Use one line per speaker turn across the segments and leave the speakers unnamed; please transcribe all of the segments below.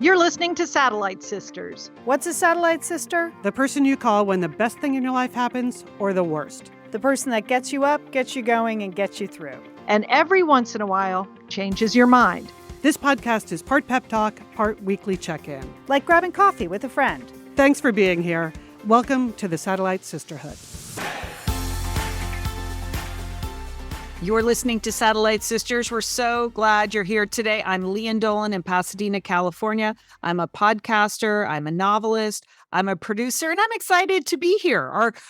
You're listening to Satellite Sisters.
What's a satellite sister?
The person you call when the best thing in your life happens or the worst.
The person that gets you up, gets you going, and gets you through.
And every once in a while, changes your mind.
This podcast is part pep talk, part weekly check-in.
Like grabbing coffee with a friend.
Thanks for being here. Welcome to the Satellite Sisterhood.
You're listening to Satellite Sisters. We're so glad you're here today. I'm Lian Dolan in Pasadena, California. I'm a podcaster. I'm a novelist. I'm a producer, and I'm excited to be here.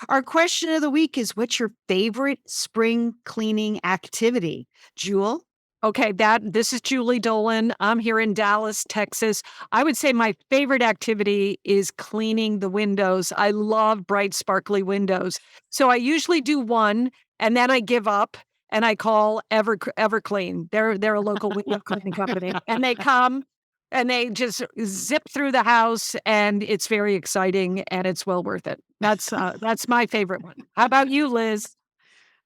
Our question of the week is, what's your favorite spring cleaning activity? Jewel?
Okay, this is Julie Dolan. I'm here in Dallas, Texas. I would say my favorite activity is cleaning the windows. I love bright, sparkly windows. So I usually do one, and then I give up. And I call Everclean. They're a local window cleaning company. And they come and they just zip through the house, and it's very exciting, and it's well worth it. That's my favorite one. How about you, Liz?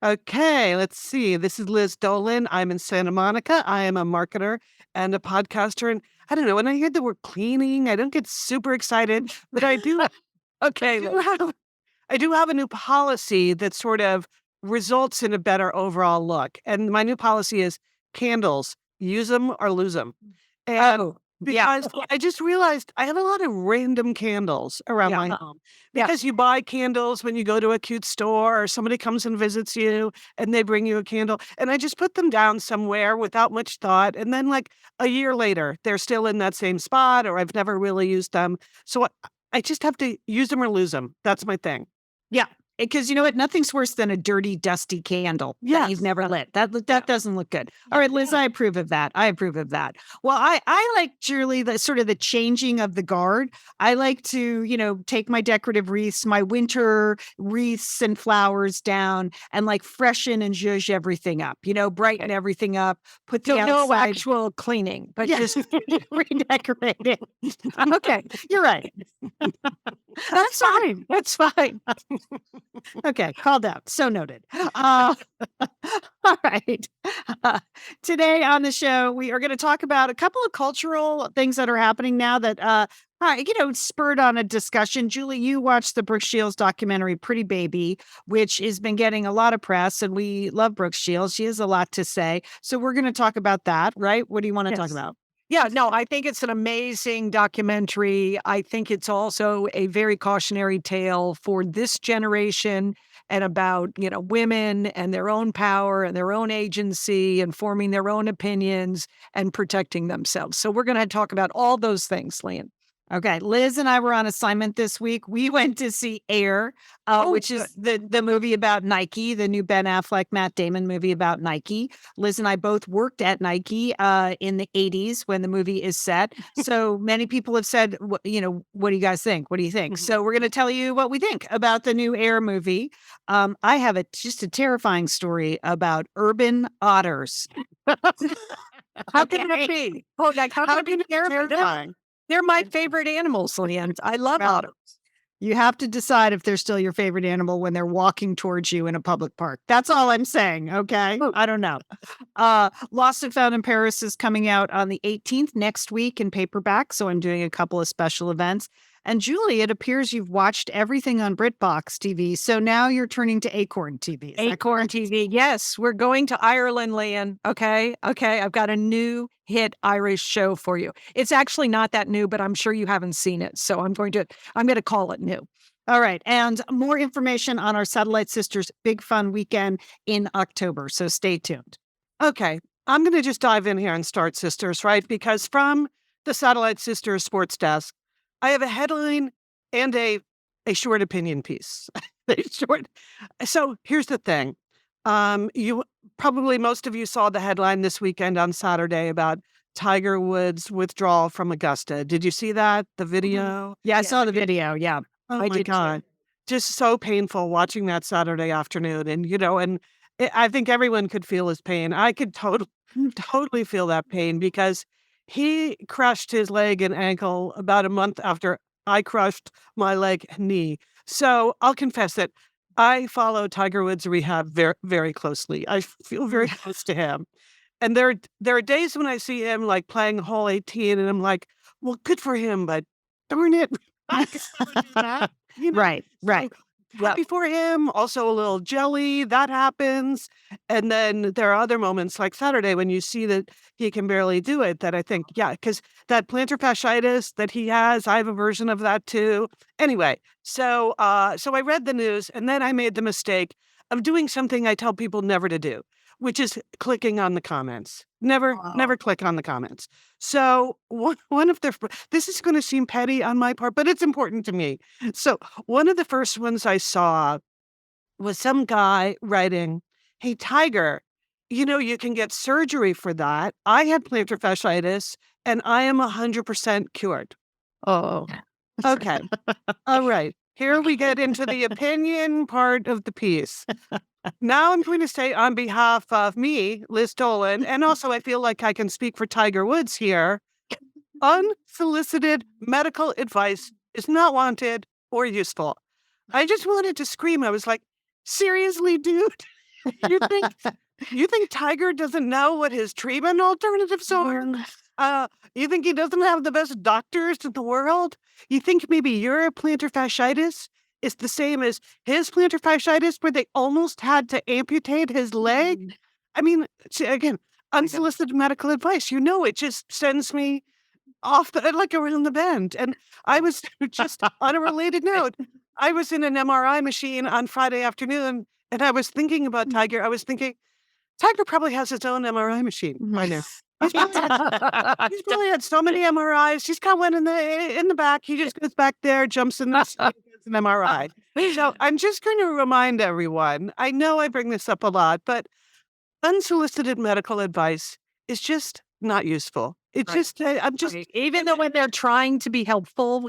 Okay, let's see. This is Liz Dolan. I'm in Santa Monica. I am a marketer and a podcaster. And I don't know, when I hear the word cleaning, I don't get super excited, but I do.
Okay.
I do have a new policy that sort of results in a better overall look. And my new policy is candles, use them or lose them. And because I just realized I have a lot of random candles around my home. Because you buy candles when you go to a cute store or somebody comes and visits you and they bring you a candle. And I just put them down somewhere without much thought. And then like a year later, they're still in that same spot or I've never really used them. So I just have to use them or lose them. That's my thing.
Yeah. Because you know what? Nothing's worse than a dirty, dusty candle that you've never lit. That doesn't look good. All right, Liz, I approve of that. Well, I like, Julie, the sort of the changing of the guard. I like to, take my decorative wreaths, my winter wreaths and flowers down and like freshen and zhuzh everything up, brighten everything up, put the outside.
No actual cleaning, but just
redecorating. Okay, you're right.
That's fine. That's fine.
Okay, called out. So noted. All right. Today on the show, we are going to talk about a couple of cultural things that are happening now that, spurred on a discussion. Julie, you watched the Brooke Shields documentary, Pretty Baby, which has been getting a lot of press, and we love Brooke Shields. She has a lot to say. So we're going to talk about that, right? What do you want to talk about?
Yeah, no, I think it's an amazing documentary. I think it's also a very cautionary tale for this generation and about, women and their own power and their own agency and forming their own opinions and protecting themselves. So we're going to talk about all those things, Lian.
Okay, Liz and I were on assignment this week. We went to see Air, which is the movie about Nike, the new Ben Affleck, Matt Damon movie about Nike. Liz and I both worked at Nike in the 80s when the movie is set. So many people have said, what do you guys think? What do you think? So we're going to tell you what we think about the new Air movie. I have just a terrifying story about urban otters.
How can that be? How can it be terrifying? They're my favorite animals, Lian. I love otters.
You have to decide if they're still your favorite animal when they're walking towards you in a public park. That's all I'm saying, okay? I don't know. Lost and Found in Paris is coming out on the 18th next week in paperback, so I'm doing a couple of special events. And Julie, it appears you've watched everything on BritBox TV, so now you're turning to Acorn TV.
Acorn TV, yes. We're going to Ireland, Lian. Okay, I've got a new hit Irish show for you. It's actually not that new, but I'm sure you haven't seen it, so I'm going to call it new.
All right, and more information on our Satellite Sisters Big Fun Weekend in October, so stay tuned.
Okay, I'm going to just dive in here and start, sisters, right? Because from the Satellite Sisters Sports Desk, I have a headline and a short opinion piece. So here's the thing. Most of you saw the headline this weekend on Saturday about Tiger Woods' withdrawal from Augusta. Did you see that? The video?
Yeah, I saw the video. Yeah.
Oh my God. Just so painful watching that Saturday afternoon. And, I think everyone could feel his pain. I could totally feel that pain because he crushed his leg and ankle about a month after I crushed my leg and knee. So I'll confess that I follow Tiger Woods' rehab very, very closely. I feel very close to him. And there are days when I see him like playing hole 18 and I'm like, well, good for him, but darn it. I could never do that,
Right.
So happy for him. Also a little jelly. That happens. And then there are other moments like Saturday when you see that he can barely do it that I think, yeah, because that plantar fasciitis that he has, I have a version of that too. Anyway, so I read the news and then I made the mistake of doing something I tell people never to do, which is clicking on the comments. Never click on the comments. So one of the, this is going to seem petty on my part, but it's important to me. So one of the first ones I saw was some guy writing, hey, Tiger, you can get surgery for that. I had plantar fasciitis and I am 100% cured.
Oh.
Okay. All right. Here we get into the opinion part of the piece. Now I'm going to say on behalf of me, Liz Dolan, and also I feel like I can speak for Tiger Woods here, unsolicited medical advice is not wanted or useful. I just wanted to scream. I was like, seriously, dude? You think Tiger doesn't know what his treatment alternatives are? You think he doesn't have the best doctors in the world? You think maybe your plantar fasciitis is the same as his plantar fasciitis where they almost had to amputate his leg? I mean, again, unsolicited medical advice. It just sends me off around the bend. And I was just on a related note. I was in an MRI machine on Friday afternoon and I was thinking about Tiger. I was thinking, Tiger probably has his own MRI machine right now. He's probably had so many MRIs. He's got one in the back. He just goes back there, jumps in the seat, gets an MRI. So I'm just going to remind everyone, I know I bring this up a lot, but unsolicited medical advice is just not useful. It's just, I'm just...
Even though when they're trying to be helpful,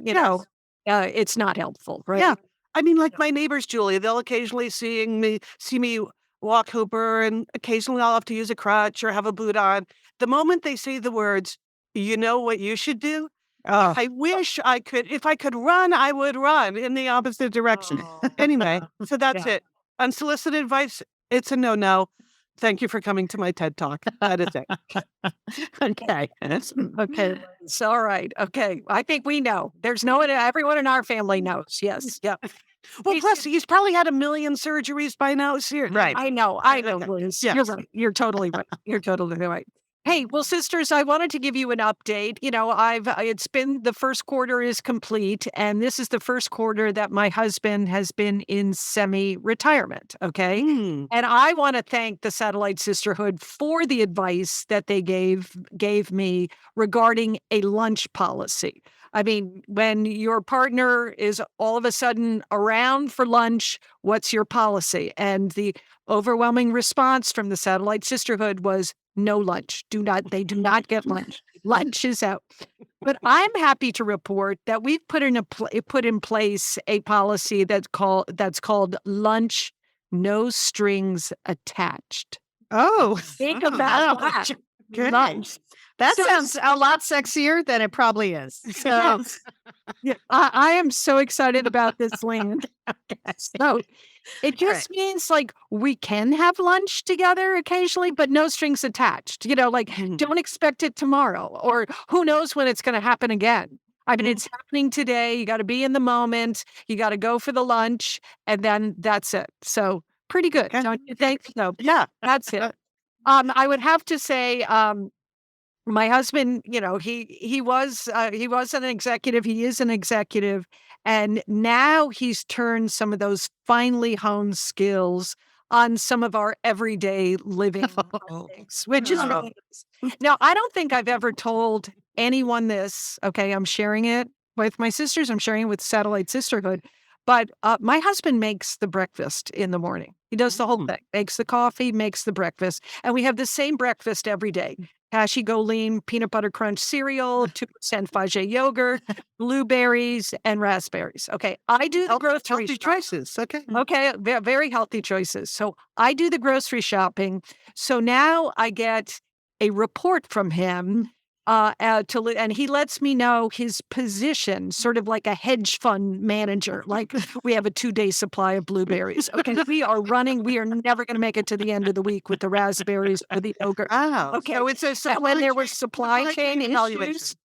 it's not helpful, right?
Yeah. I mean, like my neighbors, Julie, they'll occasionally see me walk Hooper, and occasionally I'll have to use a crutch or have a boot on. The moment they say the words, you know what you should do? I wish I could. If I could run, I would run in the opposite direction. Anyway, so that's it. Unsolicited advice, it's a no-no. Thank you for coming to my TED Talk. That is it.
Okay. Okay. It's all right. Okay. I think we know. There's no one, everyone in our family knows. Yes. Yeah.
Well, plus, he's probably had 1 million surgeries by now.
Right.
I know, Liz.
Yes.
You're right. You're totally right. You're totally right. Hey, well, sisters, I wanted to give you an update. It's been the first quarter is complete, and this is the first quarter that my husband has been in semi-retirement. Okay. And I want to thank the Satellite Sisterhood for the advice that they gave me regarding a lunch policy. I mean, when your partner is all of a sudden around for lunch, what's your policy? And the overwhelming response from the Satellite Sisterhood was no lunch. They do not get lunch. Lunch is out. But I'm happy to report that we've put in place a policy that's called lunch, no strings attached.
Oh,
Think about that.
Lunch. That sounds a lot sexier than it probably is. So,
I am so excited about this, Lian. So it just means like we can have lunch together occasionally, but no strings attached. Don't expect it tomorrow, or who knows when it's going to happen again. I mean, it's happening today. You got to be in the moment. You got to go for the lunch, and then that's it. So pretty good, don't you think? So
Yeah,
that's it. I would have to say, my husband, he was an executive. He is an executive. And now he's turned some of those finely honed skills on some of our everyday living things, which is really nice. Now, I don't think I've ever told anyone this. Okay, I'm sharing it with my sisters. I'm sharing it with Satellite Sisterhood. But my husband makes the breakfast in the morning. He does the whole thing, makes the coffee, makes the breakfast. And we have the same breakfast every day. Cashy Goleen peanut butter crunch cereal, 2% Fage yogurt, blueberries, and raspberries. Okay, I do the grocery
healthy choices.
Okay, very healthy choices. So I do the grocery shopping. So now I get a report from him. and he lets me know his position, sort of like a hedge fund manager. Like we have a 2-day supply of blueberries. Okay, we are running. We are never going to make it to the end of the week with the raspberries or the yogurt.
Oh,
Okay,
so it's a
so when there was supply chain
evaluation.
issues.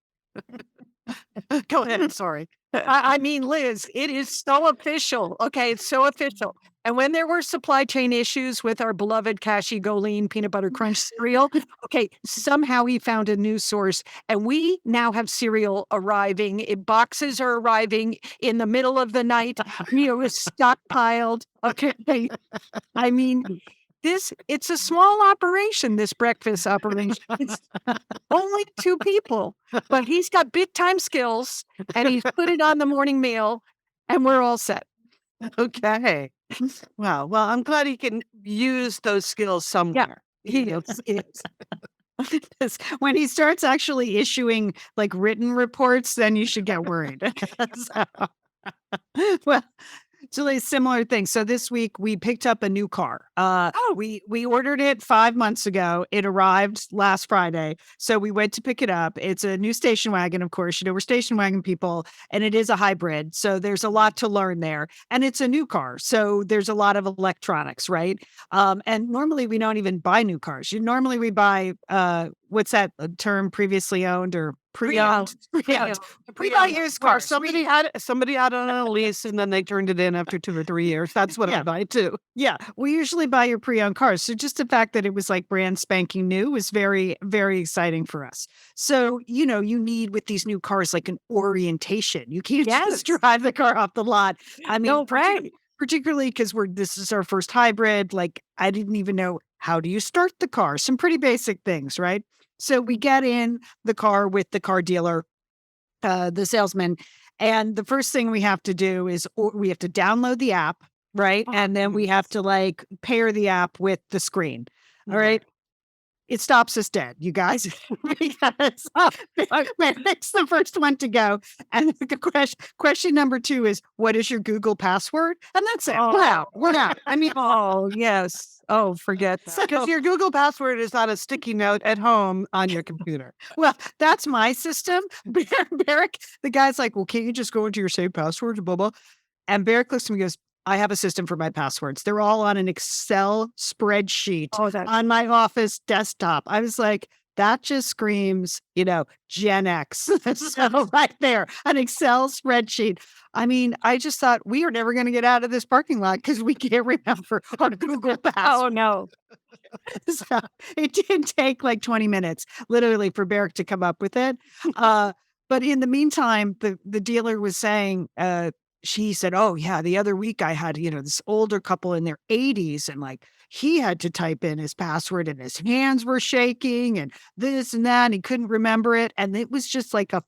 Go ahead. Sorry.
I mean, Liz, it is so official. Okay, it's so official. And when there were supply chain issues with our beloved Cashy Goleen peanut butter crunch cereal, okay, somehow he found a new source, and we now have cereal arriving. Boxes are arriving in the middle of the night. It's stockpiled. Okay, I mean, it's a small operation, this breakfast operation. It's only 2 people, but he's got big time skills and he's put it on the morning meal and we're all set.
Okay. Wow. Well, I'm glad he can use those skills somewhere.
He is.
When he starts actually issuing like written reports, then you should get worried. Well, Julie, similar thing. So this week we picked up a new car. We ordered it 5 months ago. It arrived last Friday. So we went to pick it up. It's a new station wagon, of course. We're station wagon people, and it is a hybrid. So there's a lot to learn there. And it's a new car. So there's a lot of electronics, right? And normally we don't even buy new cars. Normally we buy what's that term, previously owned or pre-owned? We buy used cars.
Somebody had it on a lease and then they turned it in after 2 or 3 years. That's what I buy too.
Yeah, we usually buy your pre-owned cars. So just the fact that it was like brand spanking new was very, very exciting for us. So, you need with these new cars like an orientation. You can't just drive the car off the lot. I mean, particularly because this is our first hybrid. Like, I didn't even know, how do you start the car? Some pretty basic things, right? So we get in the car with the car dealer, the salesman, and the first thing we have to do is we have to download the app, right? And then we have to like pair the app with the screen. All right. It stops us dead, you guys. Because it's the first one to go. And the question number 2 is, what is your Google password? And that's it. Wow, we're out. I mean,
yes. Oh, forget that.
Because your Google password is on a sticky note at home on your computer.
Well, that's my system. Barrick, the guy's like, well, can't you just go into your saved passwords, blah, blah. And Barrick looks at me and goes, I have a system for my passwords. They're all on an Excel spreadsheet on my office desktop. I was like, that just screams, Gen X. So right there, an Excel spreadsheet. I mean, I just thought we are never going to get out of this parking lot because we can't remember our Google password.
Oh, no.
So it did take like 20 minutes, literally, for Barrick to come up with it. But in the meantime, the dealer was saying, she said, oh, yeah, the other week I had, this older couple in their 80s, and like he had to type in his password and his hands were shaking and this and that. And he couldn't remember it. And it was just like a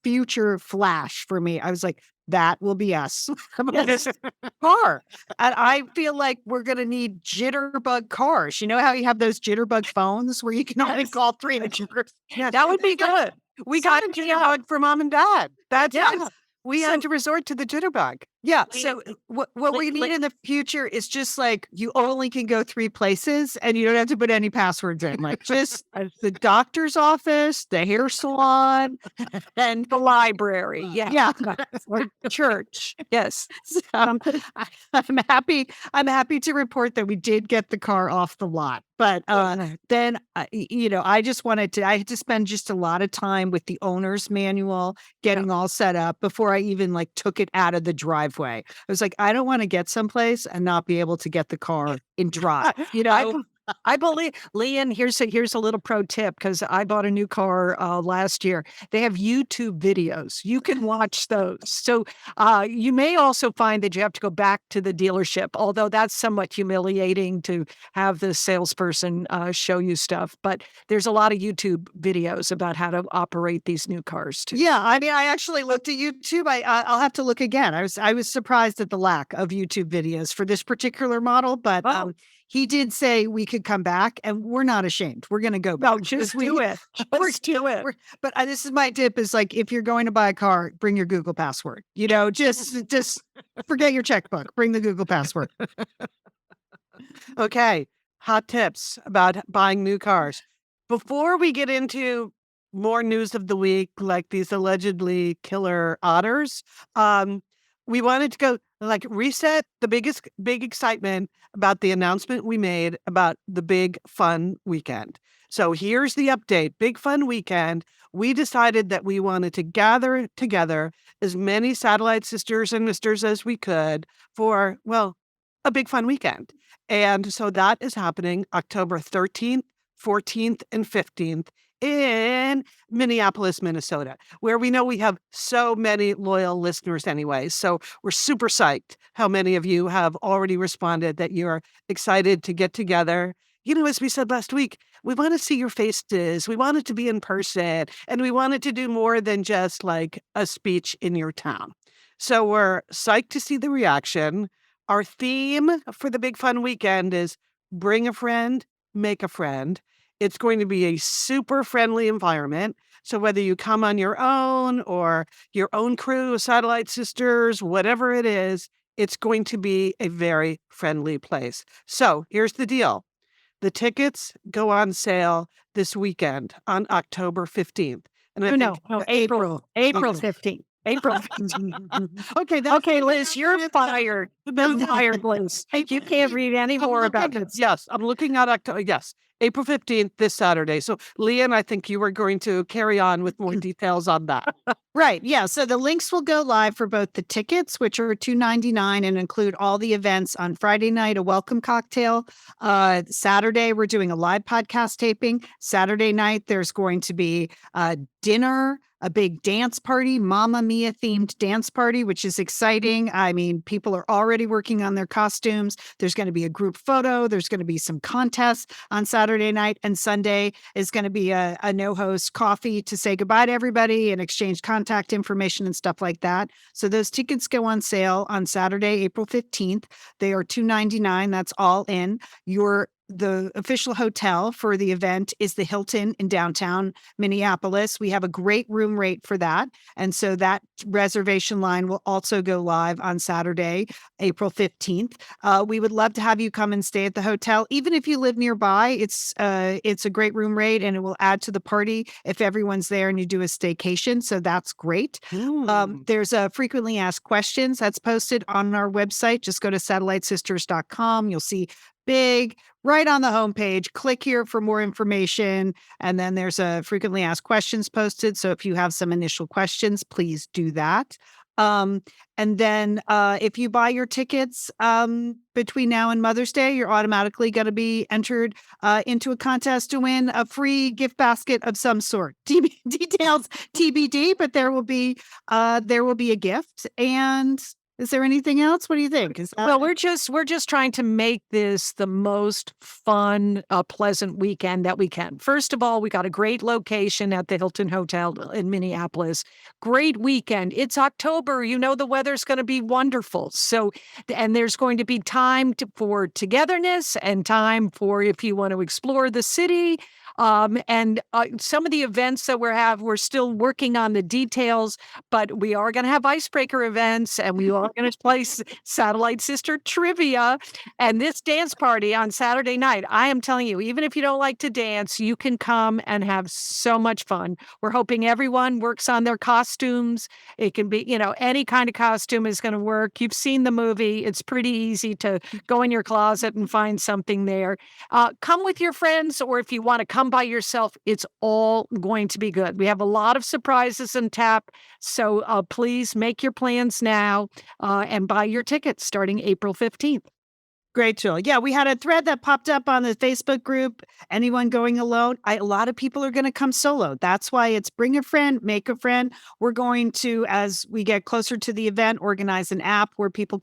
future flash for me. I was like, that will be us. This car. And I feel like we're going to need jitterbug cars. You know how you have those jitterbug phones where you can only call 3 numbers?
Yeah, that would be good. We got a jitterbug for mom and dad. That's we had to resort to the jitterbug.
Yeah. So what we need in the future is just like you only can go 3 places and you don't have to put any passwords in. Like just the doctor's office, the hair salon,
and the library. Yeah.
Or church.
Yes.
So, I'm happy to report that we did get the car off the lot. But then, I just I had to spend just a lot of time with the owner's manual, getting all set up before I even like took it out of the driveway. I was like, I don't want to get someplace and not be able to get the car in drive.
I believe, Lian, here's a little pro tip because I bought a new car last year. They have YouTube videos. You can watch those. So you may also find that you have to go back to the dealership, although that's somewhat humiliating to have the salesperson show you stuff. But there's a lot of YouTube videos about how to operate these new cars too.
Yeah, I mean, I actually looked at YouTube. I'll have to look again. I was surprised at the lack of YouTube videos for this particular model, but he did say we could come back, and we're not ashamed. We're going to go back.
No, just do it. Just do it.
But this is my tip: is like if you're going to buy a car, bring your Google password. Just forget your checkbook. Bring the Google password.
Okay, hot tips about buying new cars. Before we get into more news of the week, like these allegedly killer otters. We wanted to go reset the big excitement about the announcement we made about the big fun weekend. So here's the update. Big fun weekend. We decided that we wanted to gather together as many satellite sisters and misters as we could for, well, a big fun weekend. And so that is happening October 13th, 14th, and 15th in Minneapolis, Minnesota, where we know we have so many loyal listeners anyway. So we're super psyched how many of you have already responded that you're excited to get together. You know, as we said last week, we want to see your faces. We want it to be in person, and we wanted to do more than just like a speech in your town. So we're psyched to see the reaction. Our theme for the big fun weekend is bring a friend, make a friend. It's going to be a super friendly environment. So whether you come on your own or your own crew of satellite sisters, whatever it is, it's going to be a very friendly place. So here's the deal. The tickets go on sale this weekend on October 15th. And
April 15th. April 15th. Okay, Liz, you're fired. I'm fired, Liz. You can't read any more about this.
Yes, I'm looking at October. Yes, April 15th, this Saturday. So, Lian, I think you were going to carry on with more details on that.
Right. Yeah. So the links will go live for both the tickets, which are $2.99 and include all the events. On Friday night, a welcome cocktail. Saturday, we're doing a live podcast taping. Saturday night, there's going to be dinner, a big dance party, Mamma Mia themed dance party, which is exciting. I mean, people are already working on their costumes. There's going to be a group photo. There's going to be some contests on Saturday night, and Sunday is going to be a no-host coffee to say goodbye to everybody and exchange contact information and stuff like that. So those tickets go on sale on Saturday, April 15th. They are $2.99. That's all in. The official hotel for the event is the Hilton in downtown Minneapolis. We have a great room rate for that. And so that reservation line will also go live on Saturday, April 15th. We would love to have you come and stay at the hotel. Even if you live nearby, it's a great room rate, and it will add to the party if everyone's there and you do a staycation. So that's great. There's a frequently asked questions that's posted on our website. Just go to satellitesisters.com. You'll see big right on the homepage. Click here for more information. And then there's a frequently asked questions posted. So if you have some initial questions, please do that. And then if you buy your tickets between now and Mother's Day, you're automatically going to be entered into a contest to win a free gift basket of some sort. Details TBD, but there will be a gift. And is there anything else? What do you think?
Well, we're just trying to make this the most fun, pleasant weekend that we can. First of all, we got a great location at the Hilton Hotel in Minneapolis. Great weekend. It's October. You know the weather's going to be wonderful. So, and there's going to be time for togetherness and time for if you want to explore the city. And some of the events that we're still working on the details, but we are going to have icebreaker events, and we are going to play Satellite Sister trivia. And this dance party on Saturday night, I am telling you, even if you don't like to dance, you can come and have so much fun. We're hoping everyone works on their costumes. It can be, any kind of costume is going to work. You've seen the movie. It's pretty easy to go in your closet and find something there. Come with your friends, or if you want to come by yourself, it's all going to be good. We have a lot of surprises in tap, so please make your plans now and buy your tickets starting April 15th.
Great, Jill. Yeah, we had a thread that popped up on the Facebook group. Anyone going alone? A lot of people are going to come solo. That's why it's bring a friend, make a friend. We're going to, as we get closer to the event, organize an app where people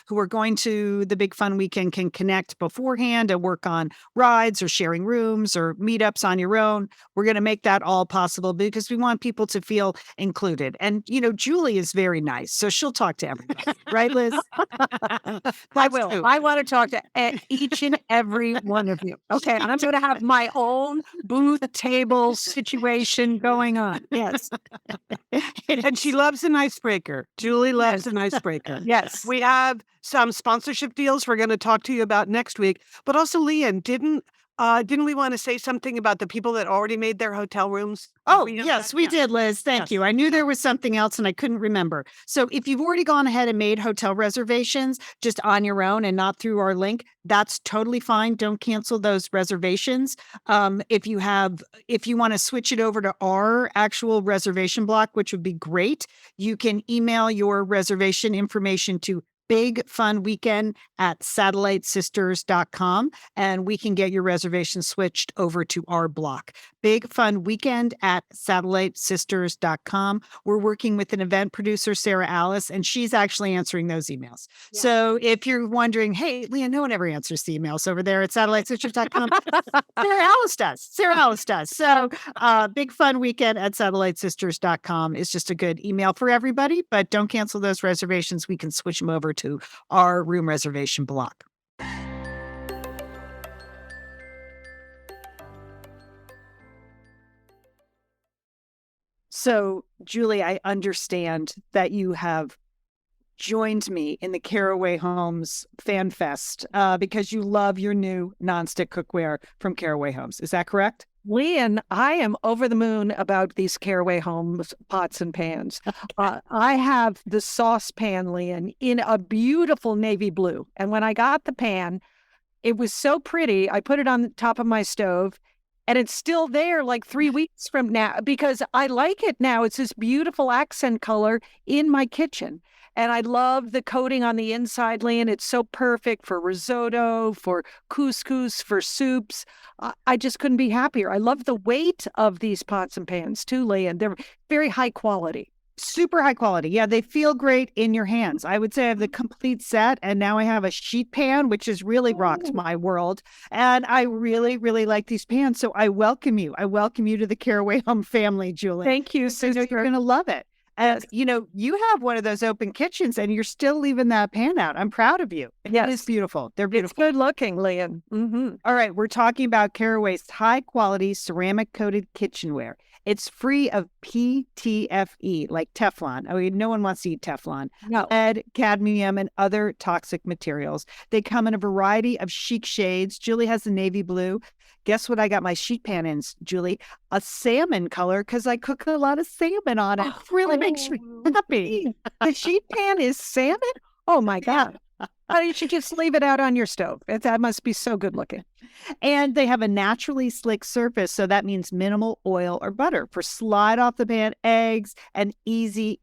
who are going to the Big Fun Weekend can connect beforehand and work on rides or sharing rooms or meetups on your own. We're going to make that all possible because we want people to feel included. And, Julie is very nice, so she'll talk to everybody. Right, Liz?
I will. True. I want to talk to each and every one of you. Okay, I'm going to have my own booth table situation going on. Yes.
And she loves an icebreaker. Julie loves an icebreaker.
Yes.
We have some sponsorship deals we're going to talk to you about next week. But also, Lian, didn't Didn't we want to say something about the people that already made their hotel rooms?
Oh,
We have
yes,
that?
we
Yeah.
did, Liz. Thank
Yes.
you. I knew there was something else and I couldn't remember. So if you've already gone ahead and made hotel reservations just on your own and not through our link, that's totally fine. Don't cancel those reservations. If you want to switch it over to our actual reservation block, which would be great, you can email your reservation information to bigfunweekend@satellitesisters.com and we can get your reservation switched over to our block. bigfunweekend@satellitesisters.com. We're working with an event producer, Sarah Alice, and she's actually answering those emails.
Yeah.
So if you're wondering, hey, Lian, no one ever answers the emails over there at satellitesisters.com. Sarah Alice does. Sarah Alice does. So bigfunweekend@satellitesisters.com is just a good email for everybody, but don't cancel those reservations. We can switch them over to our room reservation block. So, Julie, I understand that you have joined me in the Caraway Homes Fan Fest because you love your new nonstick cookware from Caraway Homes. Is that correct?
Lian, I am over the moon about these Caraway Homes pots and pans. I have the saucepan, Lian, in a beautiful navy blue. And when I got the pan, it was so pretty. I put it on the top of my stove and it's still there like 3 weeks from now because I like it now. It's this beautiful accent color in my kitchen. And I love the coating on the inside, Lian. It's so perfect for risotto, for couscous, for soups. I just couldn't be happier. I love the weight of these pots and pans too, Lian. They're very high quality.
Super high quality. Yeah, they feel great in your hands. I would say I have the complete set, and now I have a sheet pan, which has really rocked my world. And I really, really like these pans. So I welcome you. I welcome you to the Caraway Home family, Julie.
Thank you,
I know
sister.
you're going to love it. You have one of those open kitchens, and you're still leaving that pan out. I'm proud of you.
Yes.
It is beautiful. They're
It's
beautiful.
good looking, Lian. Mm-hmm.
All right, we're talking about Caraway's high-quality ceramic-coated kitchenware. It's free of PTFE, like Teflon. I mean, no one wants to eat Teflon.
No.
Lead, cadmium, and other toxic materials. They come in a variety of chic shades. Julie has the navy blue. Guess what I got my sheet pan in, Julie? A salmon color, because I cook a lot of salmon on it. It really makes me happy.
The sheet pan is salmon? Oh, my God. You should just leave it out on your stove. That must be so good looking.
And they have a naturally slick surface, so that means minimal oil or butter for slide off the pan eggs and easy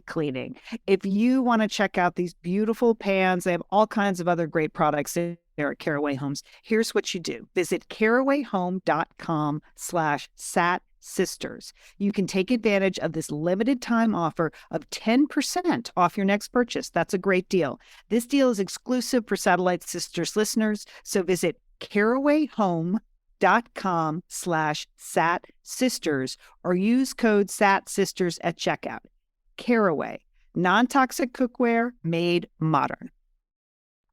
cleaning. If you want to check out these beautiful pans, they have all kinds of other great products there at Caraway Homes. Here's what you do. Visit carawayhome.com/satsisters. You can take advantage of this limited time offer of 10% off your next purchase. That's a great deal. This deal is exclusive for Satellite Sisters listeners, so visit carawayhome.com/satsisters or use code SATSisters at checkout. Caraway, non-toxic cookware made modern.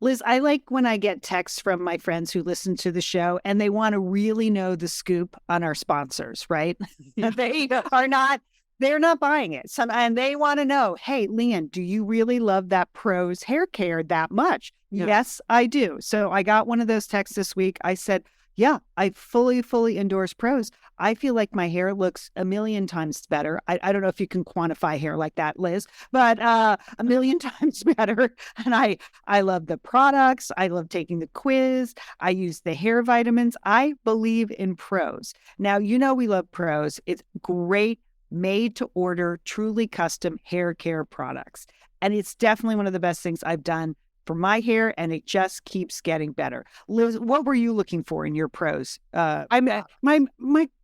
Liz, I like when I get texts from my friends who listen to the show and they want to really know the scoop on our sponsors, right? They're not buying it. And they want to know, hey, Lian, do you really love that Prose hair care that much?
Yeah.
Yes, I do. So I got one of those texts this week. I said, yeah, I fully endorse Prose. I feel like my hair looks a million times better. I don't know if you can quantify hair like that, Liz, but a million times better. And I love the products. I love taking the quiz. I use the hair vitamins. I believe in Prose. Now, we love Prose. It's great, made to order, truly custom hair care products. And it's definitely one of the best things I've done for my hair, and it just keeps getting better. Liz, what were you looking for in your Prose?
My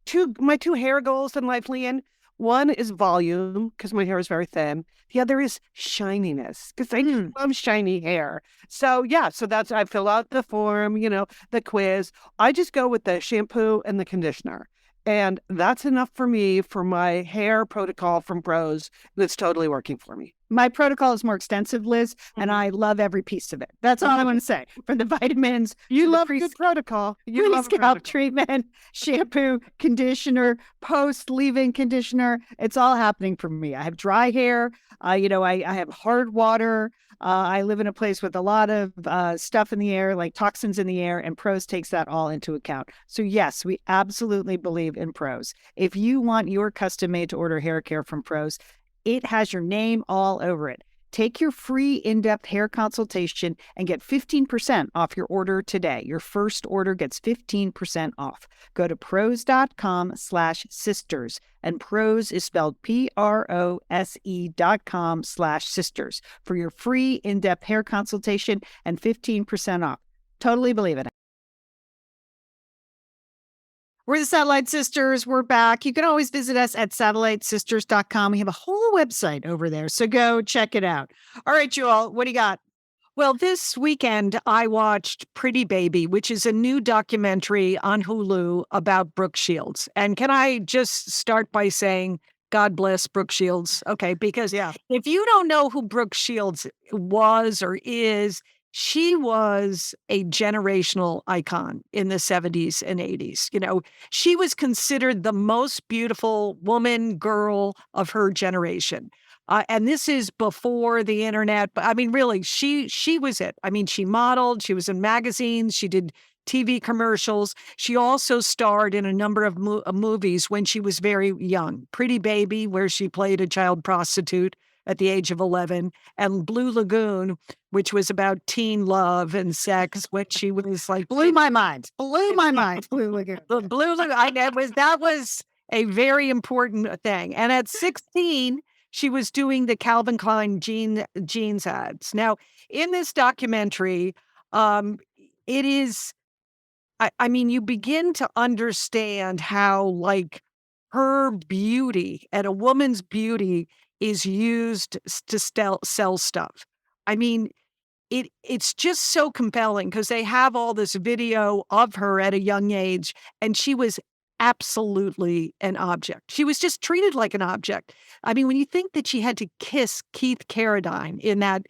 two hair goals in life, Lian. One is volume because my hair is very thin. The other is shininess because I love shiny hair. So that's I fill out the form, the quiz. I just go with the shampoo and the conditioner. And that's enough for me for my hair protocol from Prose. That's totally working for me.
My protocol is more extensive, Liz, and I love every piece of it. That's all I want to say. From the vitamins,
You
to
love
the
good protocol. You love a
scalp
protocol.
treatment, shampoo, conditioner, post leave-in conditioner. It's all happening for me. I have dry hair. I have hard water. I live in a place with a lot of stuff in the air, like toxins in the air, and Prose takes that all into account. So yes, we absolutely believe in Prose. If you want your custom-made to order hair care from Prose, it has your name all over it. Take your free in-depth hair consultation and get 15% off your order today. Your first order gets 15% off. Go to prose.com/sisters, and Prose is spelled PROSE.com/sisters for your free in-depth hair consultation and 15% off. Totally believe it. We're the Satellite Sisters. We're back. You can always visit us at satellitesisters.com. We have a whole website over there, so go check it out. All right, Jewel, what do you got?
Well, this weekend I watched Pretty Baby, which is a new documentary on Hulu about Brooke Shields. And can I just start by saying, God bless Brooke Shields? Okay, because if you don't know who Brooke Shields was or is, she was a generational icon in the 70s and 80s. She was considered the most beautiful woman, girl of her generation. And this is before the internet. But I mean, really, she was it. I mean, she modeled, she was in magazines, she did TV commercials. She also starred in a number of movies when she was very young. Pretty Baby, where she played a child prostitute at the age of 11, and Blue Lagoon, which was about teen love and sex, when she was like...
Blew my mind. Blue Lagoon.
Blue Lagoon. That was a very important thing. And at 16, she was doing the Calvin Klein jeans ads. Now, in this documentary, it is... I mean, you begin to understand how, like, her beauty and a woman's beauty is used to sell stuff. I mean, it's just so compelling because they have all this video of her at a young age, and she was absolutely an object. She was just treated like an object. I mean, when you think that she had to kiss Keith Carradine in that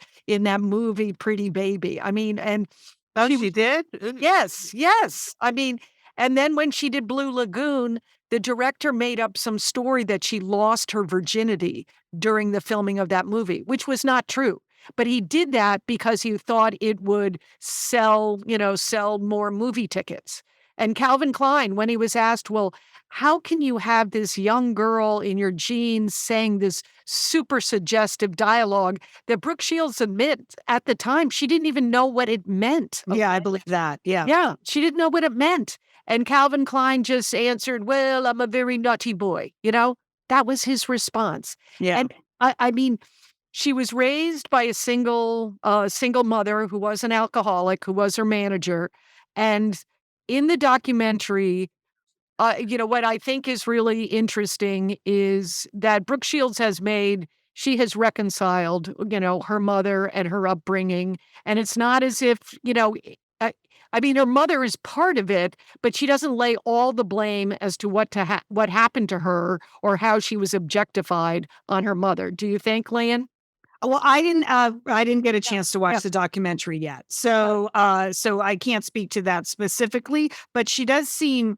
movie Pretty Baby, I mean, and
she did?
Yes. I mean, and then when she did Blue Lagoon, the director made up some story that she lost her virginity during the filming of that movie, which was not true. But he did that because he thought it would sell more movie tickets. And Calvin Klein, when he was asked, well, how can you have this young girl in your jeans saying this super suggestive dialogue that Brooke Shields admits at the time she didn't even know what it meant?
Okay? Yeah, I believe that. Yeah.
Yeah, she didn't know what it meant. And Calvin Klein just answered, well, I'm a very naughty boy. That was his response.
Yeah.
And I mean, she was raised by a single mother who was an alcoholic, who was her manager. And in the documentary, what I think is really interesting is that Brooke Shields she has reconciled, her mother and her upbringing. And it's not as if, I mean, her mother is part of it, but she doesn't lay all the blame as to what happened to her or how she was objectified on her mother. Do you think, Lian?
Well, I didn't get a chance to watch the documentary yet, so I can't speak to that specifically. But she does seem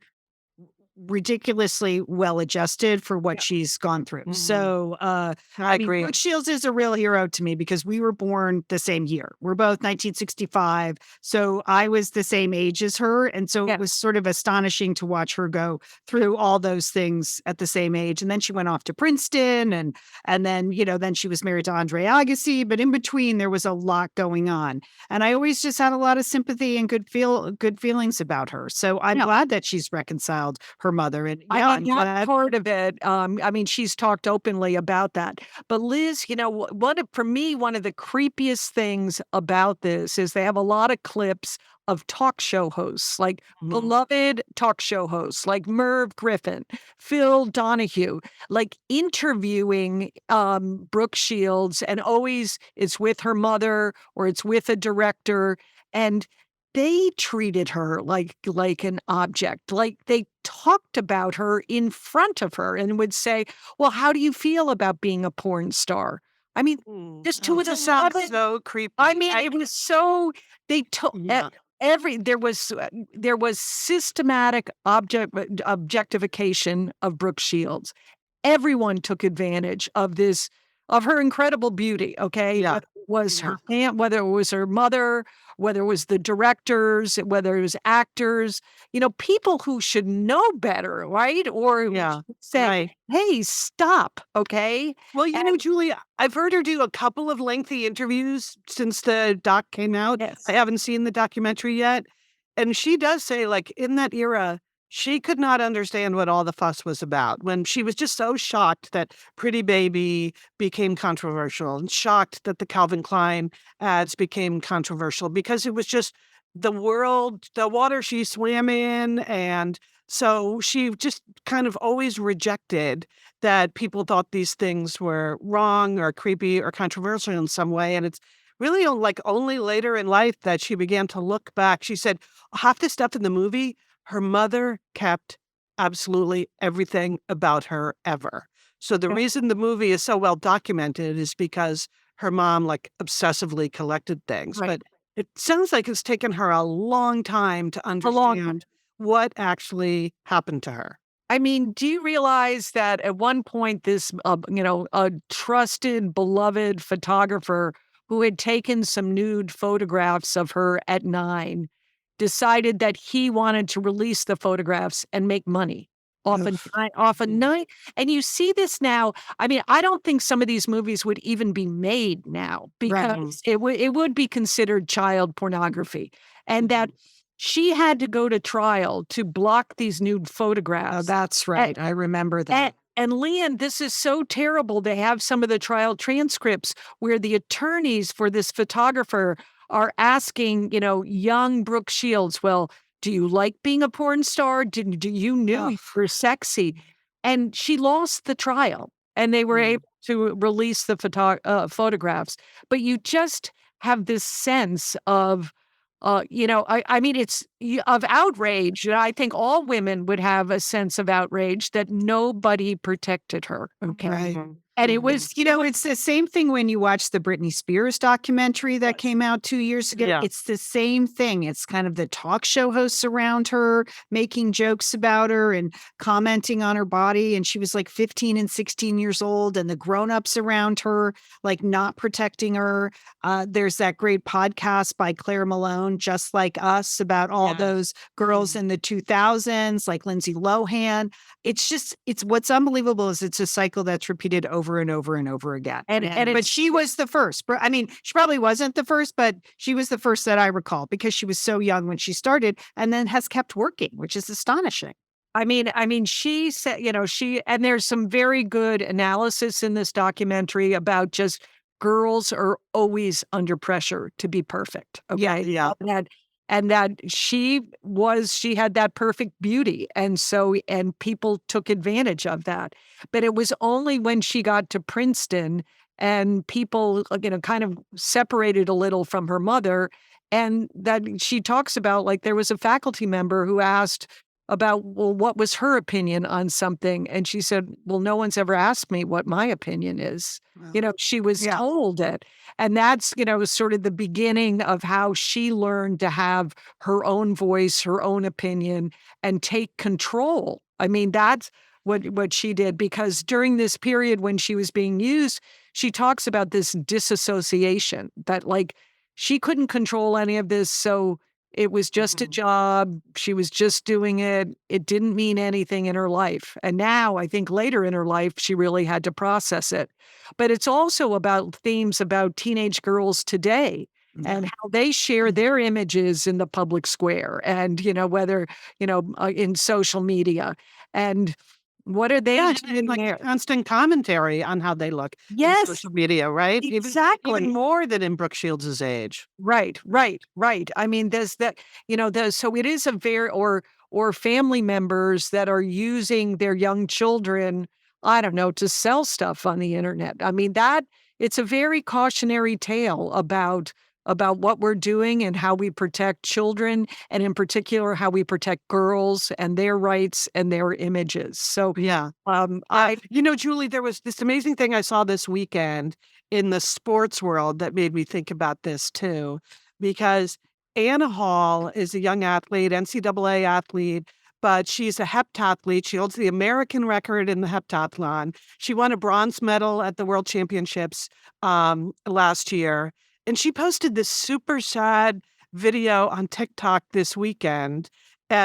ridiculously well adjusted for what she's gone through. Mm-hmm. So
I agree.
Brooke Shields is a real hero to me because we were born the same year. We're both 1965. So I was the same age as her. And so it was sort of astonishing to watch her go through all those things at the same age. And then she went off to Princeton and then, then she was married to Andre Agassi. But in between, there was a lot going on. And I always just had a lot of sympathy and good feelings about her. So I'm glad that she's reconciled her mother. And
I'm glad part of it. I mean, she's talked openly about that. But Liz, for me, one of the creepiest things about this is they have a lot of clips of talk show hosts, like beloved talk show hosts, like Merv Griffin, Phil Donahue, like interviewing Brooke Shields, and always it's with her mother or it's with a director. And they treated her like an object. Like they talked about her in front of her and would say, "Well, how do you feel about being a porn star?" I mean, just two of the
sounds so creepy.
I mean, it was so they took
Yeah.
there was systematic objectification of Brooke Shields. Everyone took advantage of her incredible beauty. Okay,
Yeah.
whether it was her mother, whether it was the directors, whether it was actors, people who should know better, right? Or
Yeah,
say,
right.
"Hey, stop!" Okay,
Well, Julia, I've heard her do a couple of lengthy interviews since the doc came out.
Yes.
I haven't seen the documentary yet. And she does say, like, in that era, she could not understand what all the fuss was about when she was just so shocked that Pretty Baby became controversial and shocked that the Calvin Klein ads became controversial because it was just the water she swam in. And so she just kind of always rejected that people thought these things were wrong or creepy or controversial in some way. And it's really like only later in life that she began to look back. She said half the stuff in the movie, her mother kept absolutely everything about her ever. So the reason the movie is so well documented is because her mom like obsessively collected things.
Right.
But it sounds like it's taken her a long time to understand what actually happened to her.
I mean, do you realize that at one point this, a trusted, beloved photographer who had taken some nude photographs of her at 9 decided that he wanted to release the photographs and make money off a night? And you see this now. I mean, I don't think some of these movies would even be made now because it would be considered child pornography, and that she had to go to trial to block these nude photographs.
Oh, that's right. I remember that.
And Lian, this is so terrible to have some of the trial transcripts where the attorneys for this photographer are asking, young Brooke Shields, "Well, do you like being a porn star? Do you knew you were sexy?" And she lost the trial, and they were able to release the photographs. But you just have this sense of, I mean, it's of outrage. I think all women would have a sense of outrage that nobody protected her. Okay.
Right.
And it was,
it's the same thing when you watch the Britney Spears documentary that came out 2 years ago.
Yeah.
It's the same thing. It's kind of the talk show hosts around her making jokes about her and commenting on her body. And she was like 15 and 16 years old, and the grown-ups around her, like not protecting her. There's that great podcast by Claire Malone, Just Like Us, about all those girls in the 2000s, like Lindsay Lohan. It's what's unbelievable is it's a cycle that's repeated over and over and over again. But she was the first. I mean, she probably wasn't the first, but she was the first that I recall because she was so young when she started and then has kept working, which is astonishing.
I mean, she said, and there's some very good analysis in this documentary about just girls are always under pressure to be perfect. Okay.
Yeah.
And that she had that perfect beauty. And people took advantage of that. But it was only when she got to Princeton and people, kind of separated a little from her mother. And that she talks about, like, there was a faculty member who asked about, well, what was her opinion on something? And she said, well, no one's ever asked me what my opinion is.
Wow.
She was told it. And that's, sort of the beginning of how she learned to have her own voice, her own opinion, and take control. I mean, that's what she did, because during this period when she was being used, she talks about this disassociation that, like, she couldn't control any of this. So it was just a job. She was just doing it. It didn't mean anything in her life. And now, I think later in her life, she really had to process it. But it's also about themes about teenage girls today and how they share their images in the public square and, whether, in social media. And what are they doing
like
there?
constant commentary on how they look in
Yes,
social media, right?
exactly.
Even more than in Brooke Shields' age.
Right. I mean, there's that, so it is a very, or family members that are using their young children, I don't know, to sell stuff on the internet. I mean, it's a very cautionary tale about about what we're doing and how we protect children, and in particular, how we protect girls and their rights and their images. So,
Yeah.
I
Julie, there was this amazing thing I saw this weekend in the sports world that made me think about this too, because Anna Hall is a young athlete, NCAA athlete, but she's a heptathlete. She holds the American record in the heptathlon. She won a bronze medal at the World Championships last year. And she posted this super sad video on TikTok this weekend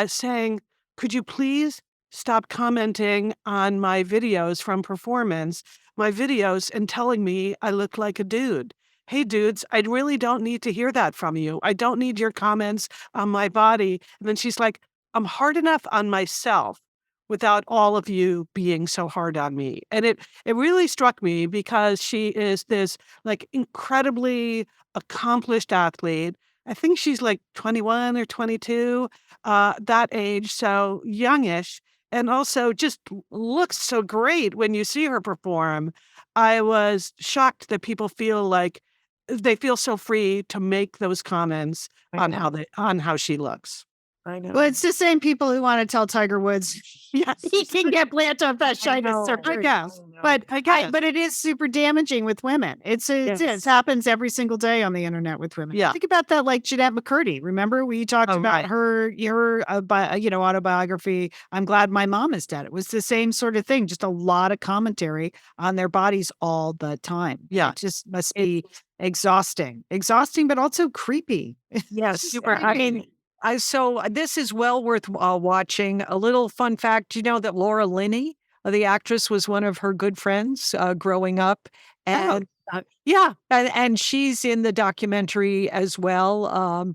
saying, could you please stop commenting on my videos from performance, my videos, and telling me I look like a dude? Hey, dudes, I really don't need to hear that from you. I don't need your comments on my body. And then she's like, I'm hard enough on myself without all of you being so hard on me. And it really struck me because she is this like incredibly accomplished athlete. I think she's like 21 or 22, that age, so youngish, and also just looks so great when you see her perform. I was shocked that people feel like they feel so free to make those comments on how she looks.
I know.
Well, it's the same people who want to tell Tiger Woods he can get plantar fasciitis surgery. But it is super damaging with women. It happens every single day on the internet with women.
Yeah.
Think about that, like Jeanette McCurdy. Remember we talked about her autobiography. I'm glad my mom is dead. It was the same sort of thing. Just a lot of commentary on their bodies all the time.
Yeah,
it just must be exhausting, but also creepy.
Yes, super. I mean. So this is well worth watching. A little fun fact, you know that Laura Linney, the actress, was one of her good friends growing up. And and she's in the documentary as well.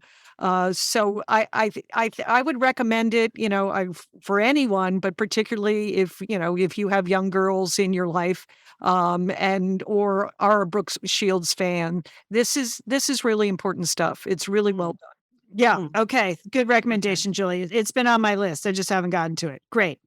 So I would recommend it, for anyone, but particularly if you have young girls in your life, or are a Brooke Shields fan. This is really important stuff. It's really well done.
Yeah. Okay. Good recommendation, Julie. It's been on my list. I just haven't gotten to it. Great.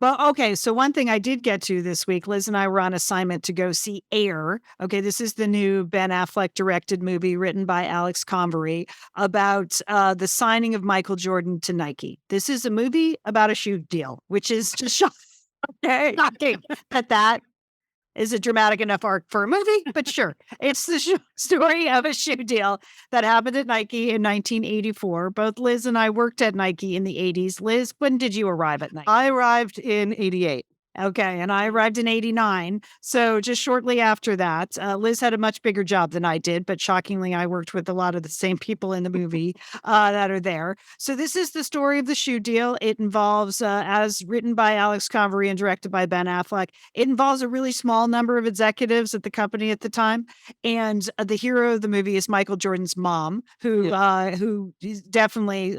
Well, okay. So one thing I did get to this week, Liz and I were on assignment to go see Air. Okay. This is the new Ben Affleck directed movie written by Alex Convery about the signing of Michael Jordan to Nike. This is a movie about a shoe deal, which is just shocking that is a dramatic enough arc for a movie, but sure. It's the story of a shoe deal that happened at Nike in 1984. Both Liz and I worked at Nike in the 80s. Liz, when did you arrive at Nike?
I arrived in 88.
Okay, and I arrived in 89. So just shortly after that, Liz had a much bigger job than I did, but shockingly, I worked with a lot of the same people in the movie that are there. So this is the story of the shoe deal. It involves, as written by Alex Convery and directed by Ben Affleck, it involves a really small number of executives at the company at the time. And the hero of the movie is Michael Jordan's mom, who is definitely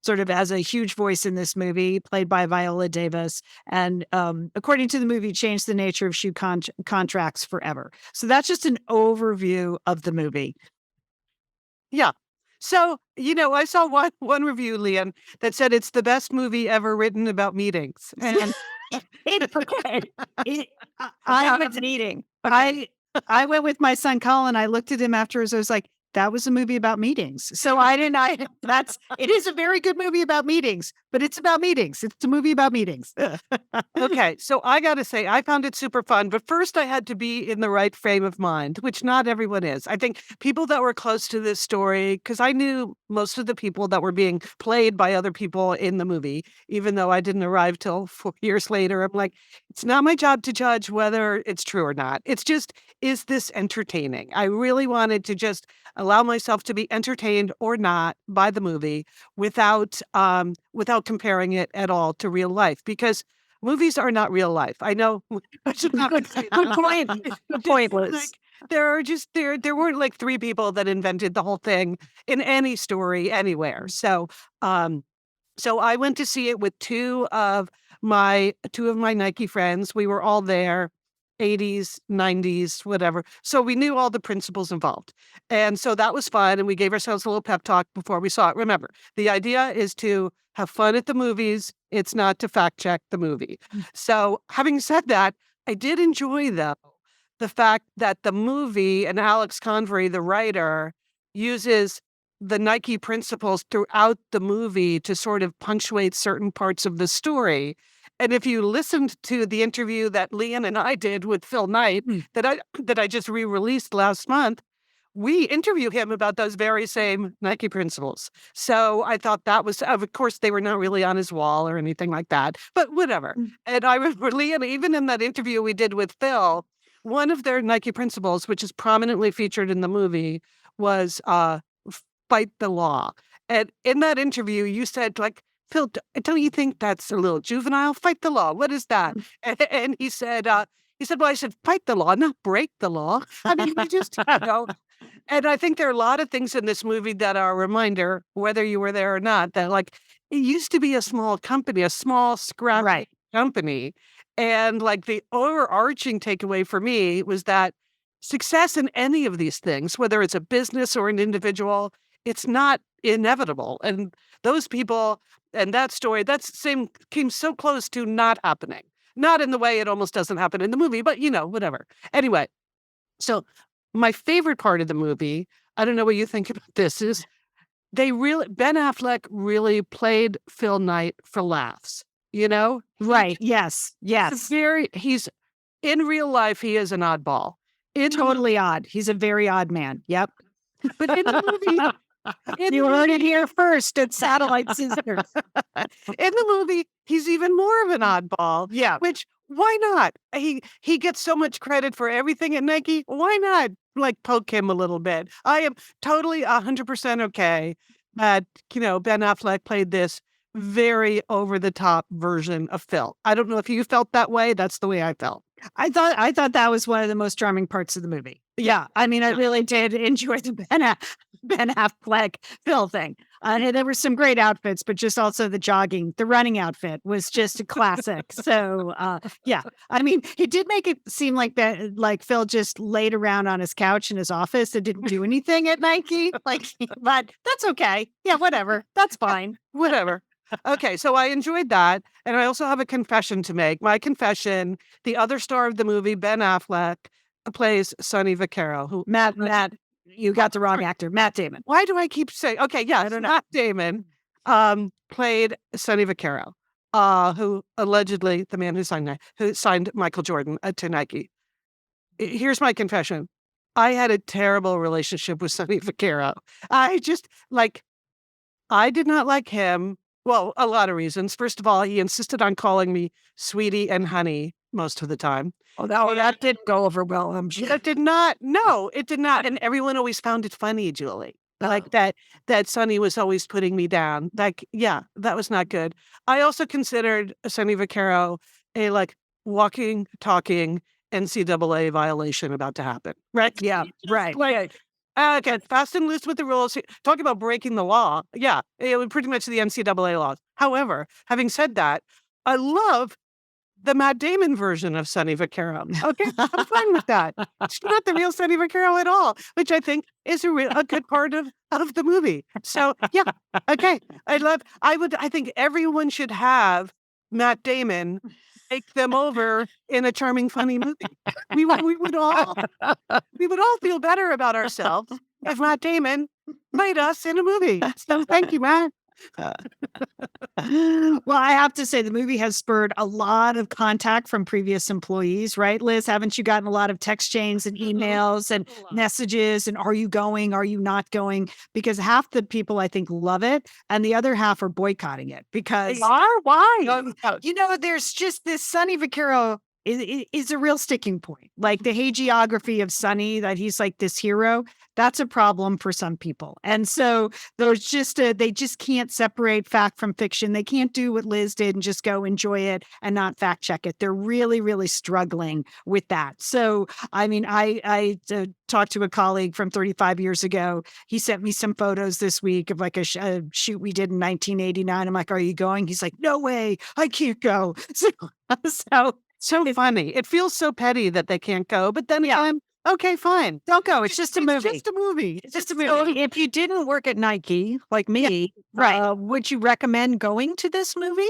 sort of has a huge voice in this movie, played by Viola Davis. And according to the movie, changed the nature of shoe contracts forever. So that's just an overview of the movie.
Yeah. So, I saw one review, Lian, that said it's the best movie ever written about meetings. And
I was meeting. I went with my son Colin. I looked at him afterwards. I was like, that was a movie about meetings. So it is a very good movie about meetings, but it's about meetings. It's a movie about meetings.
Okay. So I got to say, I found it super fun, but first I had to be in the right frame of mind, which not everyone is. I think people that were close to this story, because I knew most of the people that were being played by other people in the movie, even though I didn't arrive till 4 years later. I'm like, it's not my job to judge whether it's true or not. It's just, is this entertaining? I really wanted to just allow myself to be entertained or not by the movie without comparing it at all to real life, because movies are not real life. I know. I should not say that.
Good point, Liz.
There weren't like 3 people that invented the whole thing in any story anywhere. So I went to see it with two of my Nike friends. We were all there. 80s, 90s, whatever. So we knew all the principles involved. And so that was fun. And we gave ourselves a little pep talk before we saw it. Remember, the idea is to have fun at the movies. It's not to fact check the movie. So having said that, I did enjoy, though, the fact that the movie and Alex Convery, the writer, uses the Nike principles throughout the movie to sort of punctuate certain parts of the story. And if you listened to the interview that Lian and I did with Phil Knight that I just re-released last month, we interview him about those very same Nike principles. So I thought that was, of course, they were not really on his wall or anything like that, but whatever. And I remember Lian, even in that interview we did with Phil, one of their Nike principles, which is prominently featured in the movie, was fight the law. And in that interview, you said, like, Phil, don't you think that's a little juvenile? Fight the law. What is that? And he said, well, I said, fight the law, not break the law. I mean, we just, And I think there are a lot of things in this movie that are a reminder, whether you were there or not, that like it used to be a small company, a small scrappy company. And like the overarching takeaway for me was that success in any of these things, whether it's a business or an individual, it's not inevitable. And those people and that story, came so close to not happening. Not in the way it almost doesn't happen in the movie, but whatever. Anyway, so my favorite part of the movie, I don't know what you think about this, is Ben Affleck really played Phil Knight for laughs,
Right. Yes.
He's in real life, he is an oddball.
Totally odd. He's a very odd man. Yep.
But in the movie,
you heard it here first at Satellite Sisters.
In the movie, he's even more of an oddball.
Yeah.
Which, why not? He gets so much credit for everything at Nike. Why not, like, poke him a little bit? I am totally 100% okay that, Ben Affleck played this very over-the-top version of Phil. I don't know if you felt that way. That's the way I felt.
I thought that was one of the most charming parts of the movie. Yeah. I mean, I really did enjoy the Ben Affleck Phil thing. And there were some great outfits, but just also the running outfit was just a classic. So, yeah. I mean, he did make it seem like Phil just laid around on his couch in his office and didn't do anything at Nike. But that's okay. Yeah, whatever. That's fine.
Whatever. Okay, so I enjoyed that. And I also have a confession to make. My confession, the other star of the movie, Ben Affleck, plays Sonny Vaccaro. Who
Matt, you got the wrong actor. Matt Damon.
Why do I keep saying, okay, yeah, I don't know. Matt Damon played Sonny Vaccaro, who allegedly, the man who signed Michael Jordan to Nike. Here's my confession. I had a terrible relationship with Sonny Vaccaro. I did not like him. Well, a lot of reasons. First of all, he insisted on calling me sweetie and honey most of the time.
Oh, that didn't go over well, I'm sure.
That did not. No, it did not. And everyone always found it funny, Julie. Like that Sonny was always putting me down. Like, yeah, that was not good. I also considered Sonny Vaccaro a walking, talking NCAA violation about to happen. Right?
Yeah, right.
Okay, fast and loose with the rules. Talk about breaking the law. Yeah, it was pretty much the NCAA laws. However, having said that, I love the Matt Damon version of Sonny Vaccaro. Okay, I'm fine with that. It's not the real Sonny Vaccaro at all, which I think is a good part of the movie. So yeah, okay. I think everyone should have Matt Damon take them over in a charming, funny movie. We would all feel better about ourselves if Matt Damon played us in a movie. So thank you, Matt.
Well, I have to say the movie has spurred a lot of contact from previous employees, right, Liz? Haven't you gotten a lot of text chains and emails and messages and are you going? Are you not going? Because half the people I think love it and the other half are boycotting it because
Why?
There's just this Sonny Vaccaro is a real sticking point. Like the hagiography of Sonny, that he's like this hero, that's a problem for some people. And so there's just they just can't separate fact from fiction. They can't do what Liz did and just go enjoy it and not fact check it. They're really, really struggling with that. So, I mean, I talked to a colleague from 35 years ago. He sent me some photos this week of like a shoot we did in 1989. I'm like, are you going? He's like, no way, I can't go.
So funny. It feels so petty that they can't go, but then I'm okay, fine.
Don't go. It's just a movie.
It's just a movie.
It's just a movie.
So if you didn't work at Nike, like me,
right?
would you recommend going to this movie?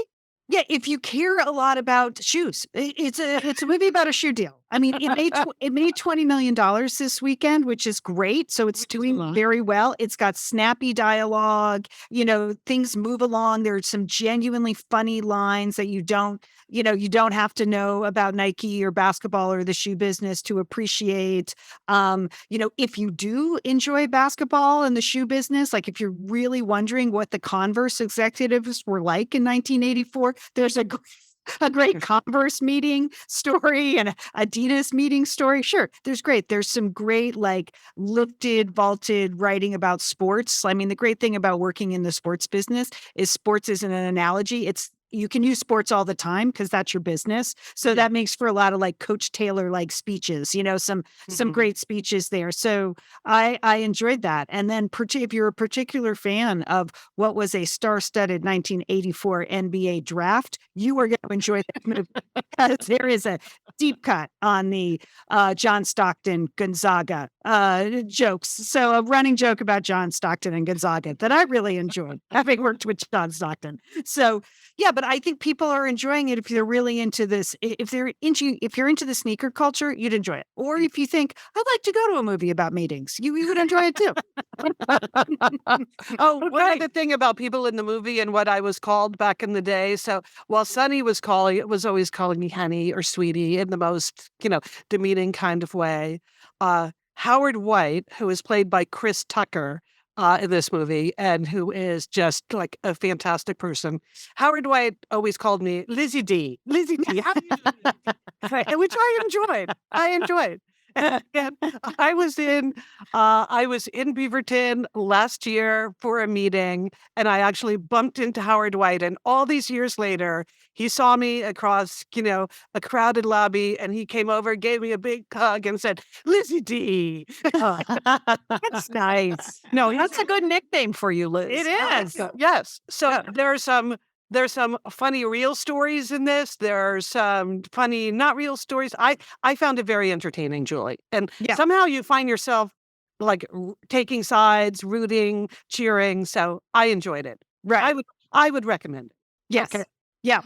Yeah, if you care a lot about shoes, it's a movie about a shoe deal. I mean, it made $20 million this weekend, which is great. So it's doing very well. It's got snappy dialogue. Things move along. There's some genuinely funny lines that you don't have to know about Nike or basketball or the shoe business to appreciate. If you do enjoy basketball and the shoe business, like if you're really wondering what the Converse executives were like in 1984, there's a great Converse meeting story and a Adidas meeting story. Sure, there's some great like lifted, vaulted writing about sports. I mean, the great thing about working in the sports business is sports isn't an analogy. You can use sports all the time because that's your business. So that makes for a lot of like Coach Taylor like speeches, some great speeches there. So I enjoyed that. And then if you're a particular fan of what was a star-studded 1984 NBA draft, you are going to enjoy that movie because there is a deep cut on the John Stockton Gonzaga jokes. So a running joke about John Stockton and Gonzaga that I really enjoyed, having worked with John Stockton. So yeah, but I think people are enjoying it if they're really into this. If you're into the sneaker culture, you'd enjoy it. Or if you think I'd like to go to a movie about meetings, you would enjoy it too.
One other thing about people in the movie and what I was called back in the day. So while Sonny was always calling me honey or sweetie in the most, demeaning kind of way. Howard White, who is played by Chris Tucker, in this movie and who is just like a fantastic person. Howard White always called me Lizzie D. Lizzie D. How do you do? Which I enjoyed. And I was in Beaverton last year for a meeting, and I actually bumped into Howard White. And all these years later, he saw me across, a crowded lobby, and he came over, gave me a big hug, and said, "Lizzie D."
That's nice. No, that's a good nickname for you, Liz.
It is. Yes. So there's some funny real stories in this. There's some funny not real stories. I found it very entertaining, Julie. And somehow you find yourself like taking sides, rooting, cheering. So I enjoyed it.
Right.
I would recommend it.
Yes. Okay. Yeah.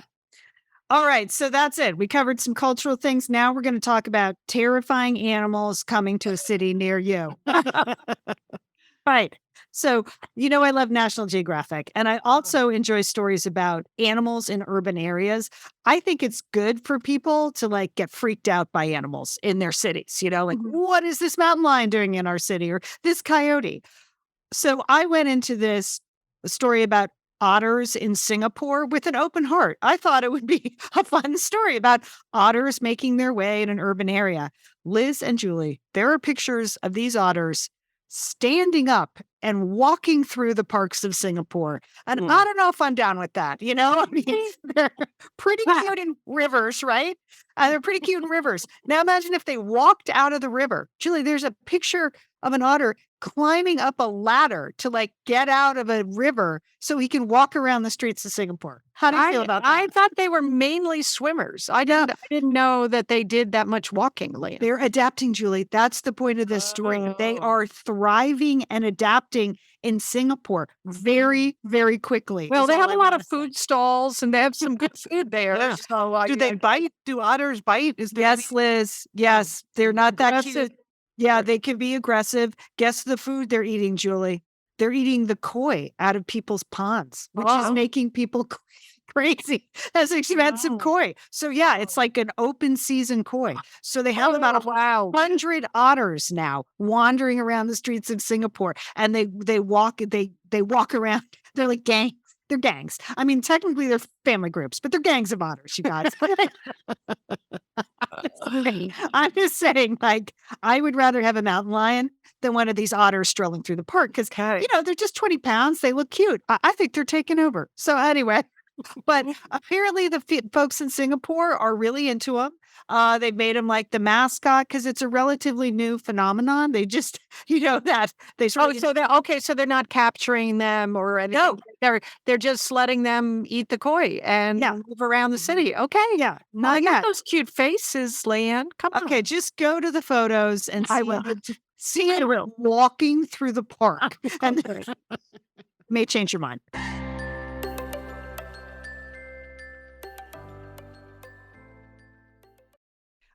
All right. So that's it. We covered some cultural things. Now we're going to talk about terrifying animals coming to a city near you. Right. So, I love National Geographic, and I also enjoy stories about animals in urban areas. I think it's good for people to like get freaked out by animals in their cities, what is this mountain lion doing in our city or this coyote? So I went into this story about otters in Singapore with an open heart. I thought it would be a fun story about otters making their way in an urban area. Liz and Julie, there are pictures of these otters standing up and walking through the parks of Singapore. And I don't know if I'm down with that. I mean, they're pretty cute in rivers, right? They're pretty cute in rivers. Now imagine if they walked out of the river. Julie, there's a picture of an otter climbing up a ladder to like get out of a river so he can walk around the streets of Singapore. How do you feel about that?
I thought they were mainly swimmers. I didn't know that they did that much walking, Lian.
They're adapting, Julie. That's the point of this story. They are thriving and adapting in Singapore very, very quickly.
Well, they have a lot of food stalls and they have some good food there.
Yeah.
So,
do they bite? Do otters bite?
Yes, Liz. Yes. They're not that cute. Yeah, they can be aggressive. Guess the food they're eating, Julie. They're eating the koi out of people's ponds, which is making people crazy. That's expensive koi. So yeah, it's like an open season koi. So they have about 100 otters now wandering around the streets of Singapore, and they walk around. They're like gangs. They're gangs. I mean, technically they're family groups, but they're gangs of otters, you guys. I'm just saying, like, I would rather have a mountain lion than one of these otters strolling through the park because, they're just 20 pounds. They look cute. I think they're taking over. So anyway, but apparently the folks in Singapore are really into them. They've made him like the mascot because it's a relatively new phenomenon. They just, that they sort of.
So they're not capturing them or anything. No, they're just letting them eat the koi and move around the city. Okay,
yeah,
I got those cute faces, Lian. Come on.
Okay, just go to the photos and see it walking through the park, and may change your mind.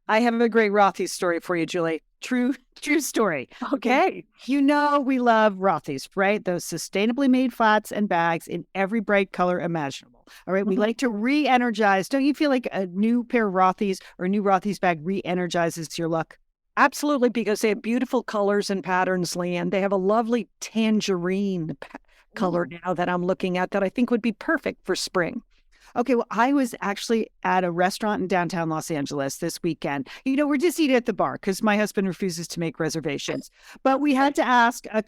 I have a great Rothy's story for you, Julie. True story.
Okay.
You know we love Rothy's, right? Those sustainably made flats and bags in every bright color imaginable. All right. We like to re-energize. Don't you feel like a new pair of Rothy's or a new Rothy's bag re-energizes your look?
Absolutely, because they have beautiful colors and patterns, Lian. They have a lovely tangerine color now that I'm looking at that I think would be perfect for spring.
Okay, well, I was actually at a restaurant in downtown Los Angeles this weekend. You know, we're just eating at the bar because my husband refuses to make reservations. But we had to ask a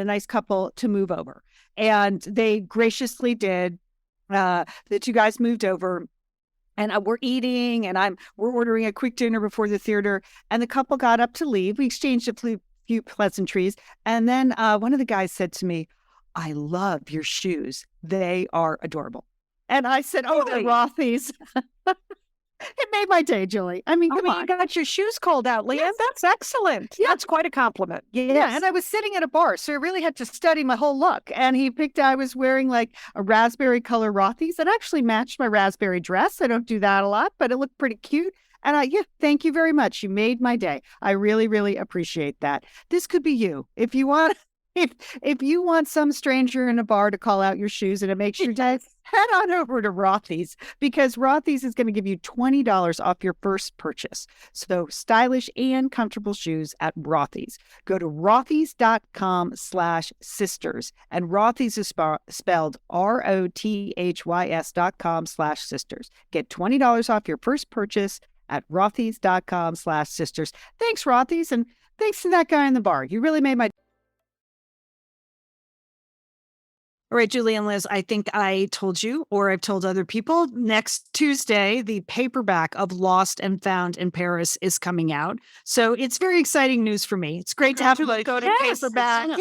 nice couple, to move over. And they graciously did. The two guys moved over. And we're eating, and we're ordering a quick dinner before the theater. And the couple got up to leave. We exchanged a few pleasantries. And then one of the guys said to me, "I love your shoes. They are adorable." And I said, "Oh, they're Rothy's." It made my day, Julie. I mean, come on.
You got your shoes called out, Lian.
Yes.
That's excellent.
Yeah.
That's quite a compliment.
Yeah, and I was sitting at a bar, so I really had to study my whole look. And I was wearing like a raspberry color Rothy's that actually matched my raspberry dress. I don't do that a lot, but it looked pretty cute. And thank you very much. You made my day. I really, really appreciate that. This could be you. If you want If you want some stranger in a bar to call out your shoes and it makes your day, head on over to Rothy's, because Rothy's is going to give you $20 off your first purchase. So stylish and comfortable shoes at Rothy's. Go to rothys.com/sisters, and Rothy's is spelled ROTHYS.com/sisters. Get $20 off your first purchase at rothys.com/sisters. Thanks, Rothy's, and thanks to that guy in the bar. You really made my
All right, Julie and Liz, I think I told you, or I've told other people, next Tuesday, the paperback of Lost and Found in Paris is coming out. So it's very exciting news for me. It's great to have you go to paperback.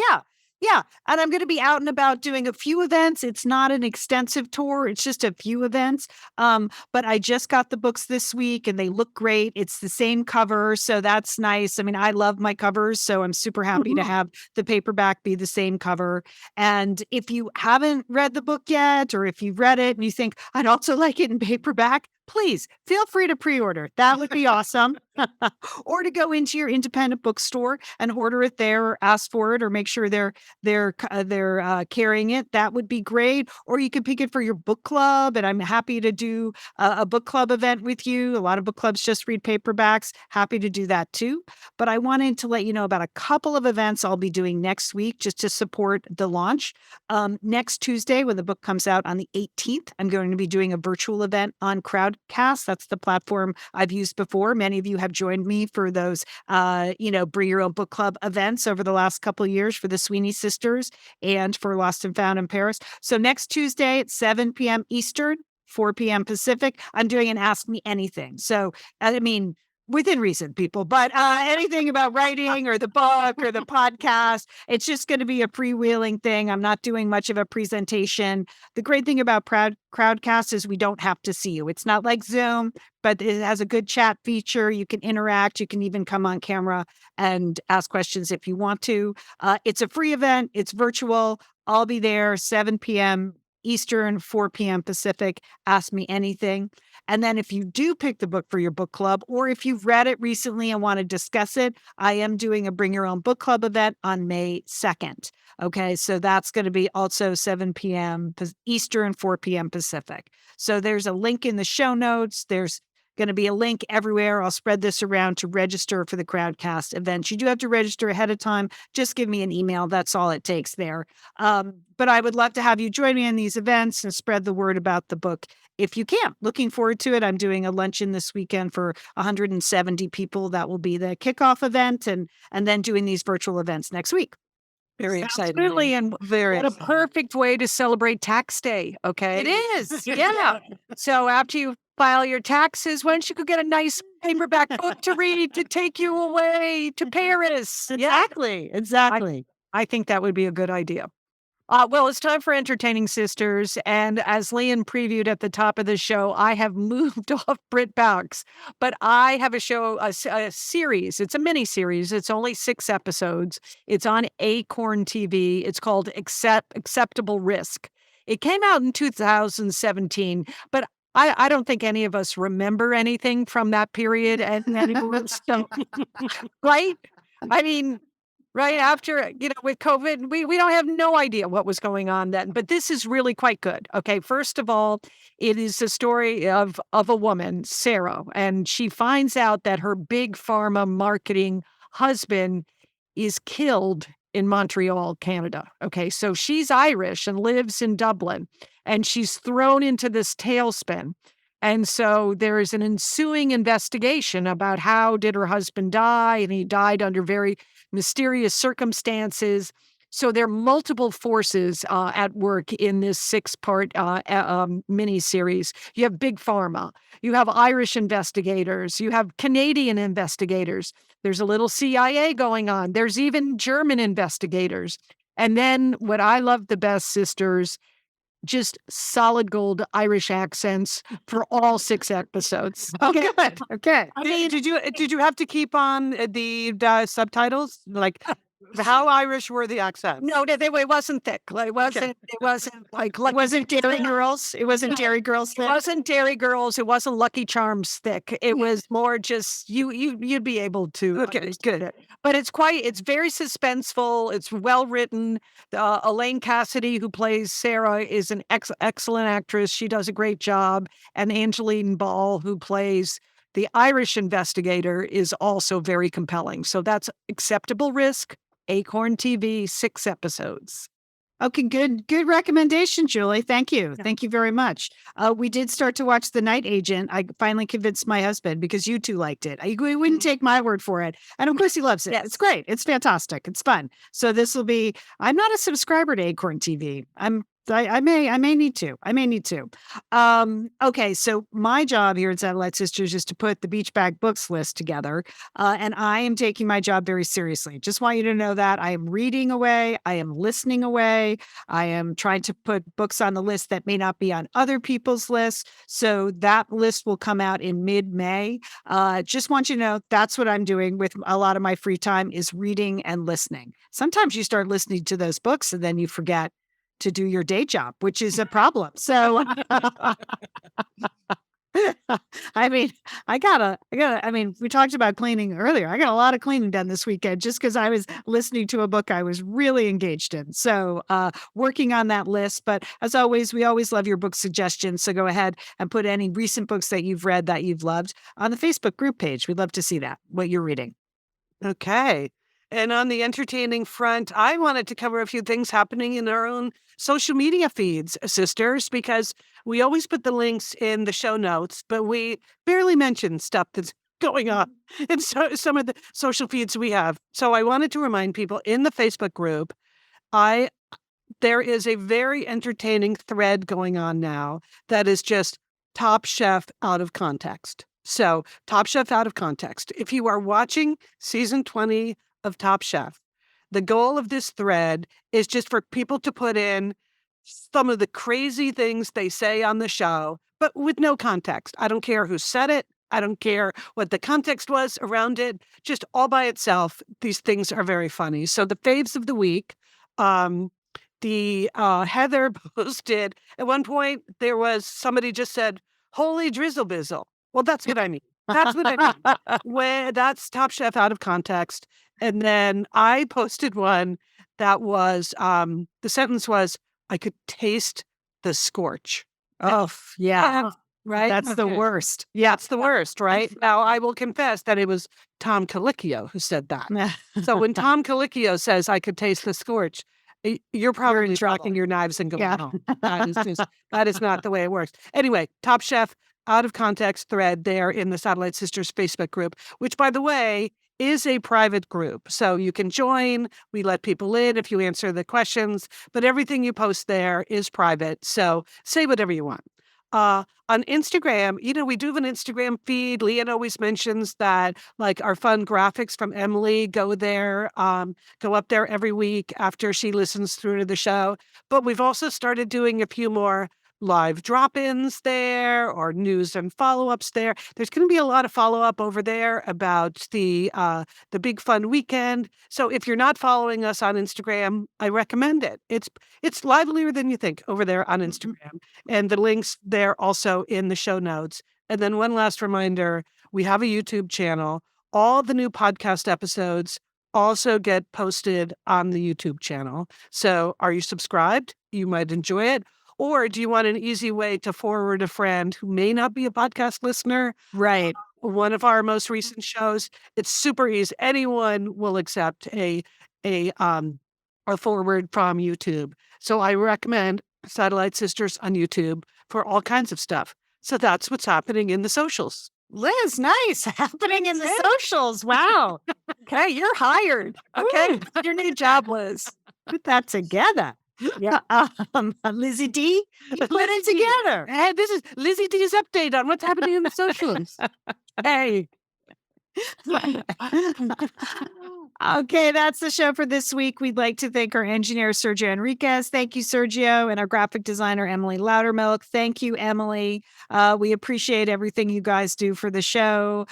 Yeah. And I'm going to be out and about doing a few events. It's not an extensive tour. It's just a few events. But I just got the books this week and they look great. It's the same cover. So that's nice. I mean, I love my covers, so I'm super happy to have the paperback be the same cover. And if you haven't read the book yet, or if you've read it and you think, I'd also like it in paperback, please feel free to pre-order. That would be awesome. Or to go into your independent bookstore and order it there, or ask for it, or make sure they're carrying it. That would be great. Or you could pick it for your book club, and I'm happy to do a book club event with you. A lot of book clubs just read paperbacks. Happy to do that too. But I wanted to let you know about a couple of events I'll be doing next week just to support the launch. Next Tuesday, when the book comes out on the 18th, I'm going to be doing a virtual event on Crowdcast. That's the platform I've used before. Many of you have joined me for those, bring your own book club events over the last couple of years for the Sweeney Sisters and for Lost and Found in Paris. So next Tuesday at 7 p.m. Eastern, 4 p.m. Pacific, I'm doing an Ask Me Anything. So, I mean, within reason, people, but anything about writing or the book or the podcast, it's just going to be a freewheeling thing. I'm not doing much of a presentation. The great thing about Crowdcast is we don't have to see you. It's not like Zoom, but it has a good chat feature. You can interact. You can even come on camera and ask questions if you want to. It's a free event. It's virtual. I'll be there 7 p.m. Eastern, 4 p.m. Pacific. Ask me anything. And then if you do pick the book for your book club, or if you've read it recently and want to discuss it, I am doing a Bring Your Own Book Club event on May 2nd. Okay, so that's going to be also 7 p.m. Eastern, 4 p.m. Pacific. So there's a link in the show notes. There's going to be a link everywhere. I'll spread this around to register for the Crowdcast event. You do have to register ahead of time. Just give me an email. That's all it takes there. But I would love to have you join me in these events and spread the word about the book if you can. Looking forward to it. I'm doing a luncheon this weekend for 170 people. That will be the kickoff event, and then doing these virtual events next week.
Very exciting.
Absolutely,
and
very
what a perfect way to celebrate tax day. Okay.
It is. Yeah.
So after you file your taxes, why don't you go get a nice paperback book to read to take you away to Paris?
Exactly.
I think that would be a good idea. Well, it's time for Entertaining Sisters. And as Lian previewed at the top of the show, I have moved off BritBox, but I have a show, a series. It's a mini series. It's only 6 episodes. It's on Acorn TV. It's called Acceptable Risk. It came out in 2017, but I don't think any of us remember anything from that period and so, right? I mean, right after, with COVID, we don't have no idea what was going on then, but this is really quite good. Okay, first of all, it is the story of a woman, Sarah, and she finds out that her big pharma marketing husband is killed in Montreal, Canada. Okay, so she's Irish and lives in Dublin, and she's thrown into this tailspin. And so there is an ensuing investigation about how did her husband die, and he died under very mysterious circumstances. So there are multiple forces at work in this 6-part miniseries. You have Big Pharma, you have Irish investigators, you have Canadian investigators. There's a little CIA going on. There's even German investigators. And then what I love the best, sisters, just solid gold Irish accents for all 6 episodes.
Oh, good. Okay.
I mean, did you have to keep on the subtitles? Like, how Irish were the accents?
No, it wasn't thick. Like, it wasn't like
It wasn't Dairy Girls. It wasn't Dairy Girls.
it wasn't Dairy Girls. It wasn't Lucky Charms thick. It was more just you'd be able to.
Okay, good.
But it's very suspenseful. It's well written. Elaine Cassidy, who plays Sarah, is an excellent actress. She does a great job. And Angeline Ball, who plays the Irish investigator, is also very compelling. So that's acceptable risk. Acorn TV, 6 episodes.
Okay, good recommendation, Julie. Thank you. Thank you very much. We did start to watch The Night Agent. I finally convinced my husband because you two liked it. He wouldn't take my word for it. And of course he loves it.
Yes.
It's great. It's fantastic. It's fun. So this will be, I'm not a subscriber to Acorn TV. I may need to. Okay, so my job here at Satellite Sisters is to put the Beach Bag Books list together, and I am taking my job very seriously. Just want you to know that I am reading away, I am listening away, I am trying to put books on the list that may not be on other people's lists. So that list will come out in mid-May. Just want you to know that's what I'm doing with a lot of my free time is reading and listening. Sometimes you start listening to those books and then you forget to do your day job, which is a problem. So, I mean, we talked about cleaning earlier. I got a lot of cleaning done this weekend just because I was listening to a book I was really engaged in. So, working on that list. But as always, we always love your book suggestions. So go ahead and put any recent books that you've read that you've loved on the Facebook group page. We'd love to see that, what you're reading.
Okay. And on the entertaining front, I wanted to cover a few things happening in our own social media feeds, sisters, because we always put the links in the show notes, but we barely mention stuff that's going on in some of the social feeds we have. So I wanted to remind people in the Facebook group, there is a very entertaining thread going on now that is just Top Chef out of context. So Top Chef out of context. If you are watching season 20 of Top Chef, the goal of this thread is just for people to put in some of the crazy things they say on the show, but with no context. I don't care who said it. I don't care what the context was around it. Just all by itself, these things are very funny. So the faves of the week, Heather posted, at one point, there was somebody just said, "Holy drizzle bizzle." Well, that's what I mean. That's what I mean. That's Top Chef out of context. And then I posted one that was, the sentence was, "I could taste the scorch."
Oh, yeah.
Right?
That's the worst.
Yeah, it's the worst, right? Now, I will confess that it was Tom Colicchio who said that. So when Tom Colicchio says, "I could taste the scorch," you're probably dropping your knives and going home. That is not the way it works. Anyway, Top Chef out of context thread there in the Satellite Sisters Facebook group, which, by the way, is a private group. So you can join. We let people in if you answer the questions, but everything you post there is private. So say whatever you want. On Instagram, we do have an Instagram feed. Lian always mentions that, like, our fun graphics from Emily go there, go up there every week after she listens through to the show. But we've also started doing a few more live drop-ins there or news and follow-ups there. There's going to be a lot of follow-up over there about the Big Fun Weekend. So if you're not following us on Instagram, I recommend it. It's livelier than you think over there on Instagram. And the links there also in the show notes. And then one last reminder, we have a YouTube channel. All the new podcast episodes also get posted on the YouTube channel. So are you subscribed? You might enjoy it. Or do you want an easy way to forward a friend who may not be a podcast listener?
Right.
One of our most recent shows, it's super easy. Anyone will accept a forward from YouTube. So I recommend Satellite Sisters on YouTube for all kinds of stuff. So that's what's happening in the socials.
Liz, nice. Happening in the socials. Wow.
Okay, you're hired. Okay, your new job, Liz.
Put that together.
Yeah.
Lizzie D, put it together.
Hey, this is Lizzie D's update on what's happening in the socials.
Hey.
Okay, that's the show for this week. We'd like to thank our engineer, Sergio Enriquez. Thank you, Sergio, and our graphic designer, Emily Loudermilk. Thank you, Emily. We appreciate everything you guys do for the show.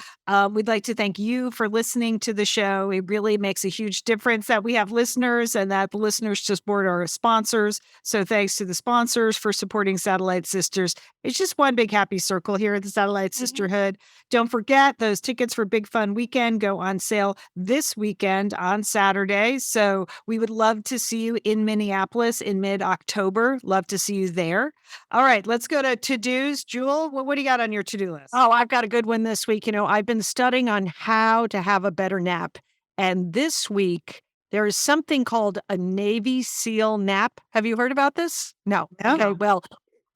We'd like to thank you for listening to the show. It really makes a huge difference that we have listeners and that the listeners just board our sponsors. So thanks to the sponsors for supporting Satellite Sisters. It's just one big happy circle here at the Satellite Sisterhood. Don't forget, those tickets for Big Fun Weekend go on sale this weekend on Saturday. So we would love to see you in Minneapolis in mid-October. Love to see you there. All right, let's go to to-dos. Jewel, what do you got on your to-do list?
Oh, I've got a good one this week. I've been studying on how to have a better nap. And this week, there is something called a Navy SEAL nap. Have you heard about this? No. Okay, well,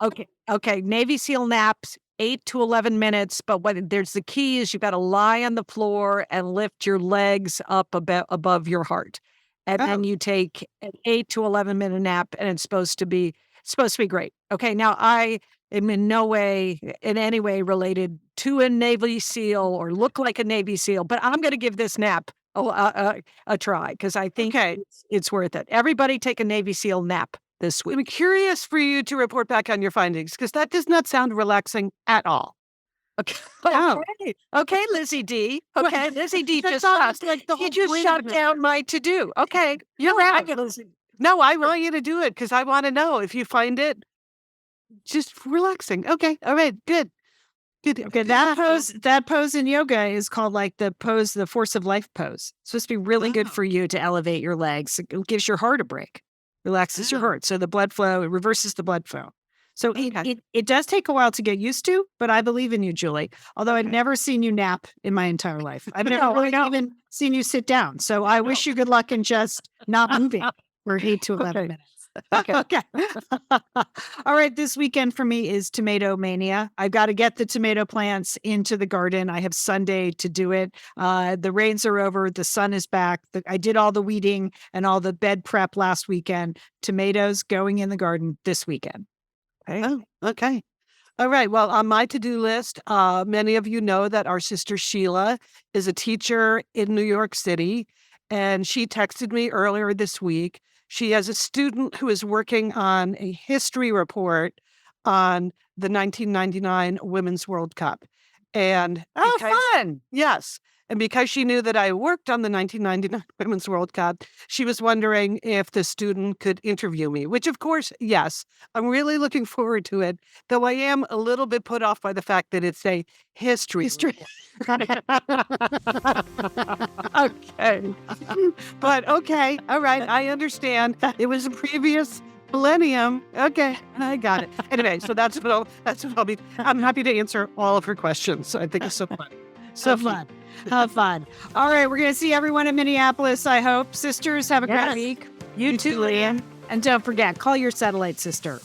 okay. Navy SEAL naps, 8 to 11 minutes. But there's the key is you've got to lie on the floor and lift your legs up above your heart. And then you take an 8 to 11 minute nap, and it's supposed to be great. Okay, now I am in no way, in any way related to a Navy SEAL or look like a Navy SEAL, but I'm going to give this nap a try because I think it's worth it. Everybody take a Navy SEAL nap this week.
I'm curious for you to report back on your findings because that does not sound relaxing at all.
Okay. Okay, Lizzie D. Okay, Lizzie D. just shut down my to-do. Okay, you're out.
No, I want you to do it because I want to know if you find it just relaxing. Okay, all right, good.
Okay, that pose in yoga is called like the force of life pose. It's supposed to be really good for you to elevate your legs. It gives your heart a break, relaxes your heart. So the blood flow, it reverses the blood flow. So it does take a while to get used to, but I believe in you, Julie. Although I've never seen you nap in my entire life. I've never really even seen you sit down. So I wish you good luck in just not moving for 8 to 11 minutes. Okay. All right. This weekend for me is tomato mania. I've got to get the tomato plants into the garden. I have Sunday to do it. The rains are over. The sun is back. I did all the weeding and all the bed prep last weekend. Tomatoes going in the garden this weekend.
Okay. Oh, okay. All right. Well, on my to-do list, many of you know that our sister Sheila is a teacher in New York City, and she texted me earlier this week. She has a student who is working on a history report on the 1999 Women's World Cup. And
fun.
Yes. And because she knew that I worked on the 1999 Women's World Cup, she was wondering if the student could interview me, which of course, yes, I'm really looking forward to it, though I am a little bit put off by the fact that it's a history. Okay. But okay. All right. I understand. It was a previous millennium. Okay. I got it. Anyway, so that's what I'll be. I'm happy to answer all of her questions. So I think it's so fun.
So fun. How fun. All right. We're going to see everyone in Minneapolis, I hope. Sisters, have a great week.
You too, Lian.
And don't forget, call your satellite sister.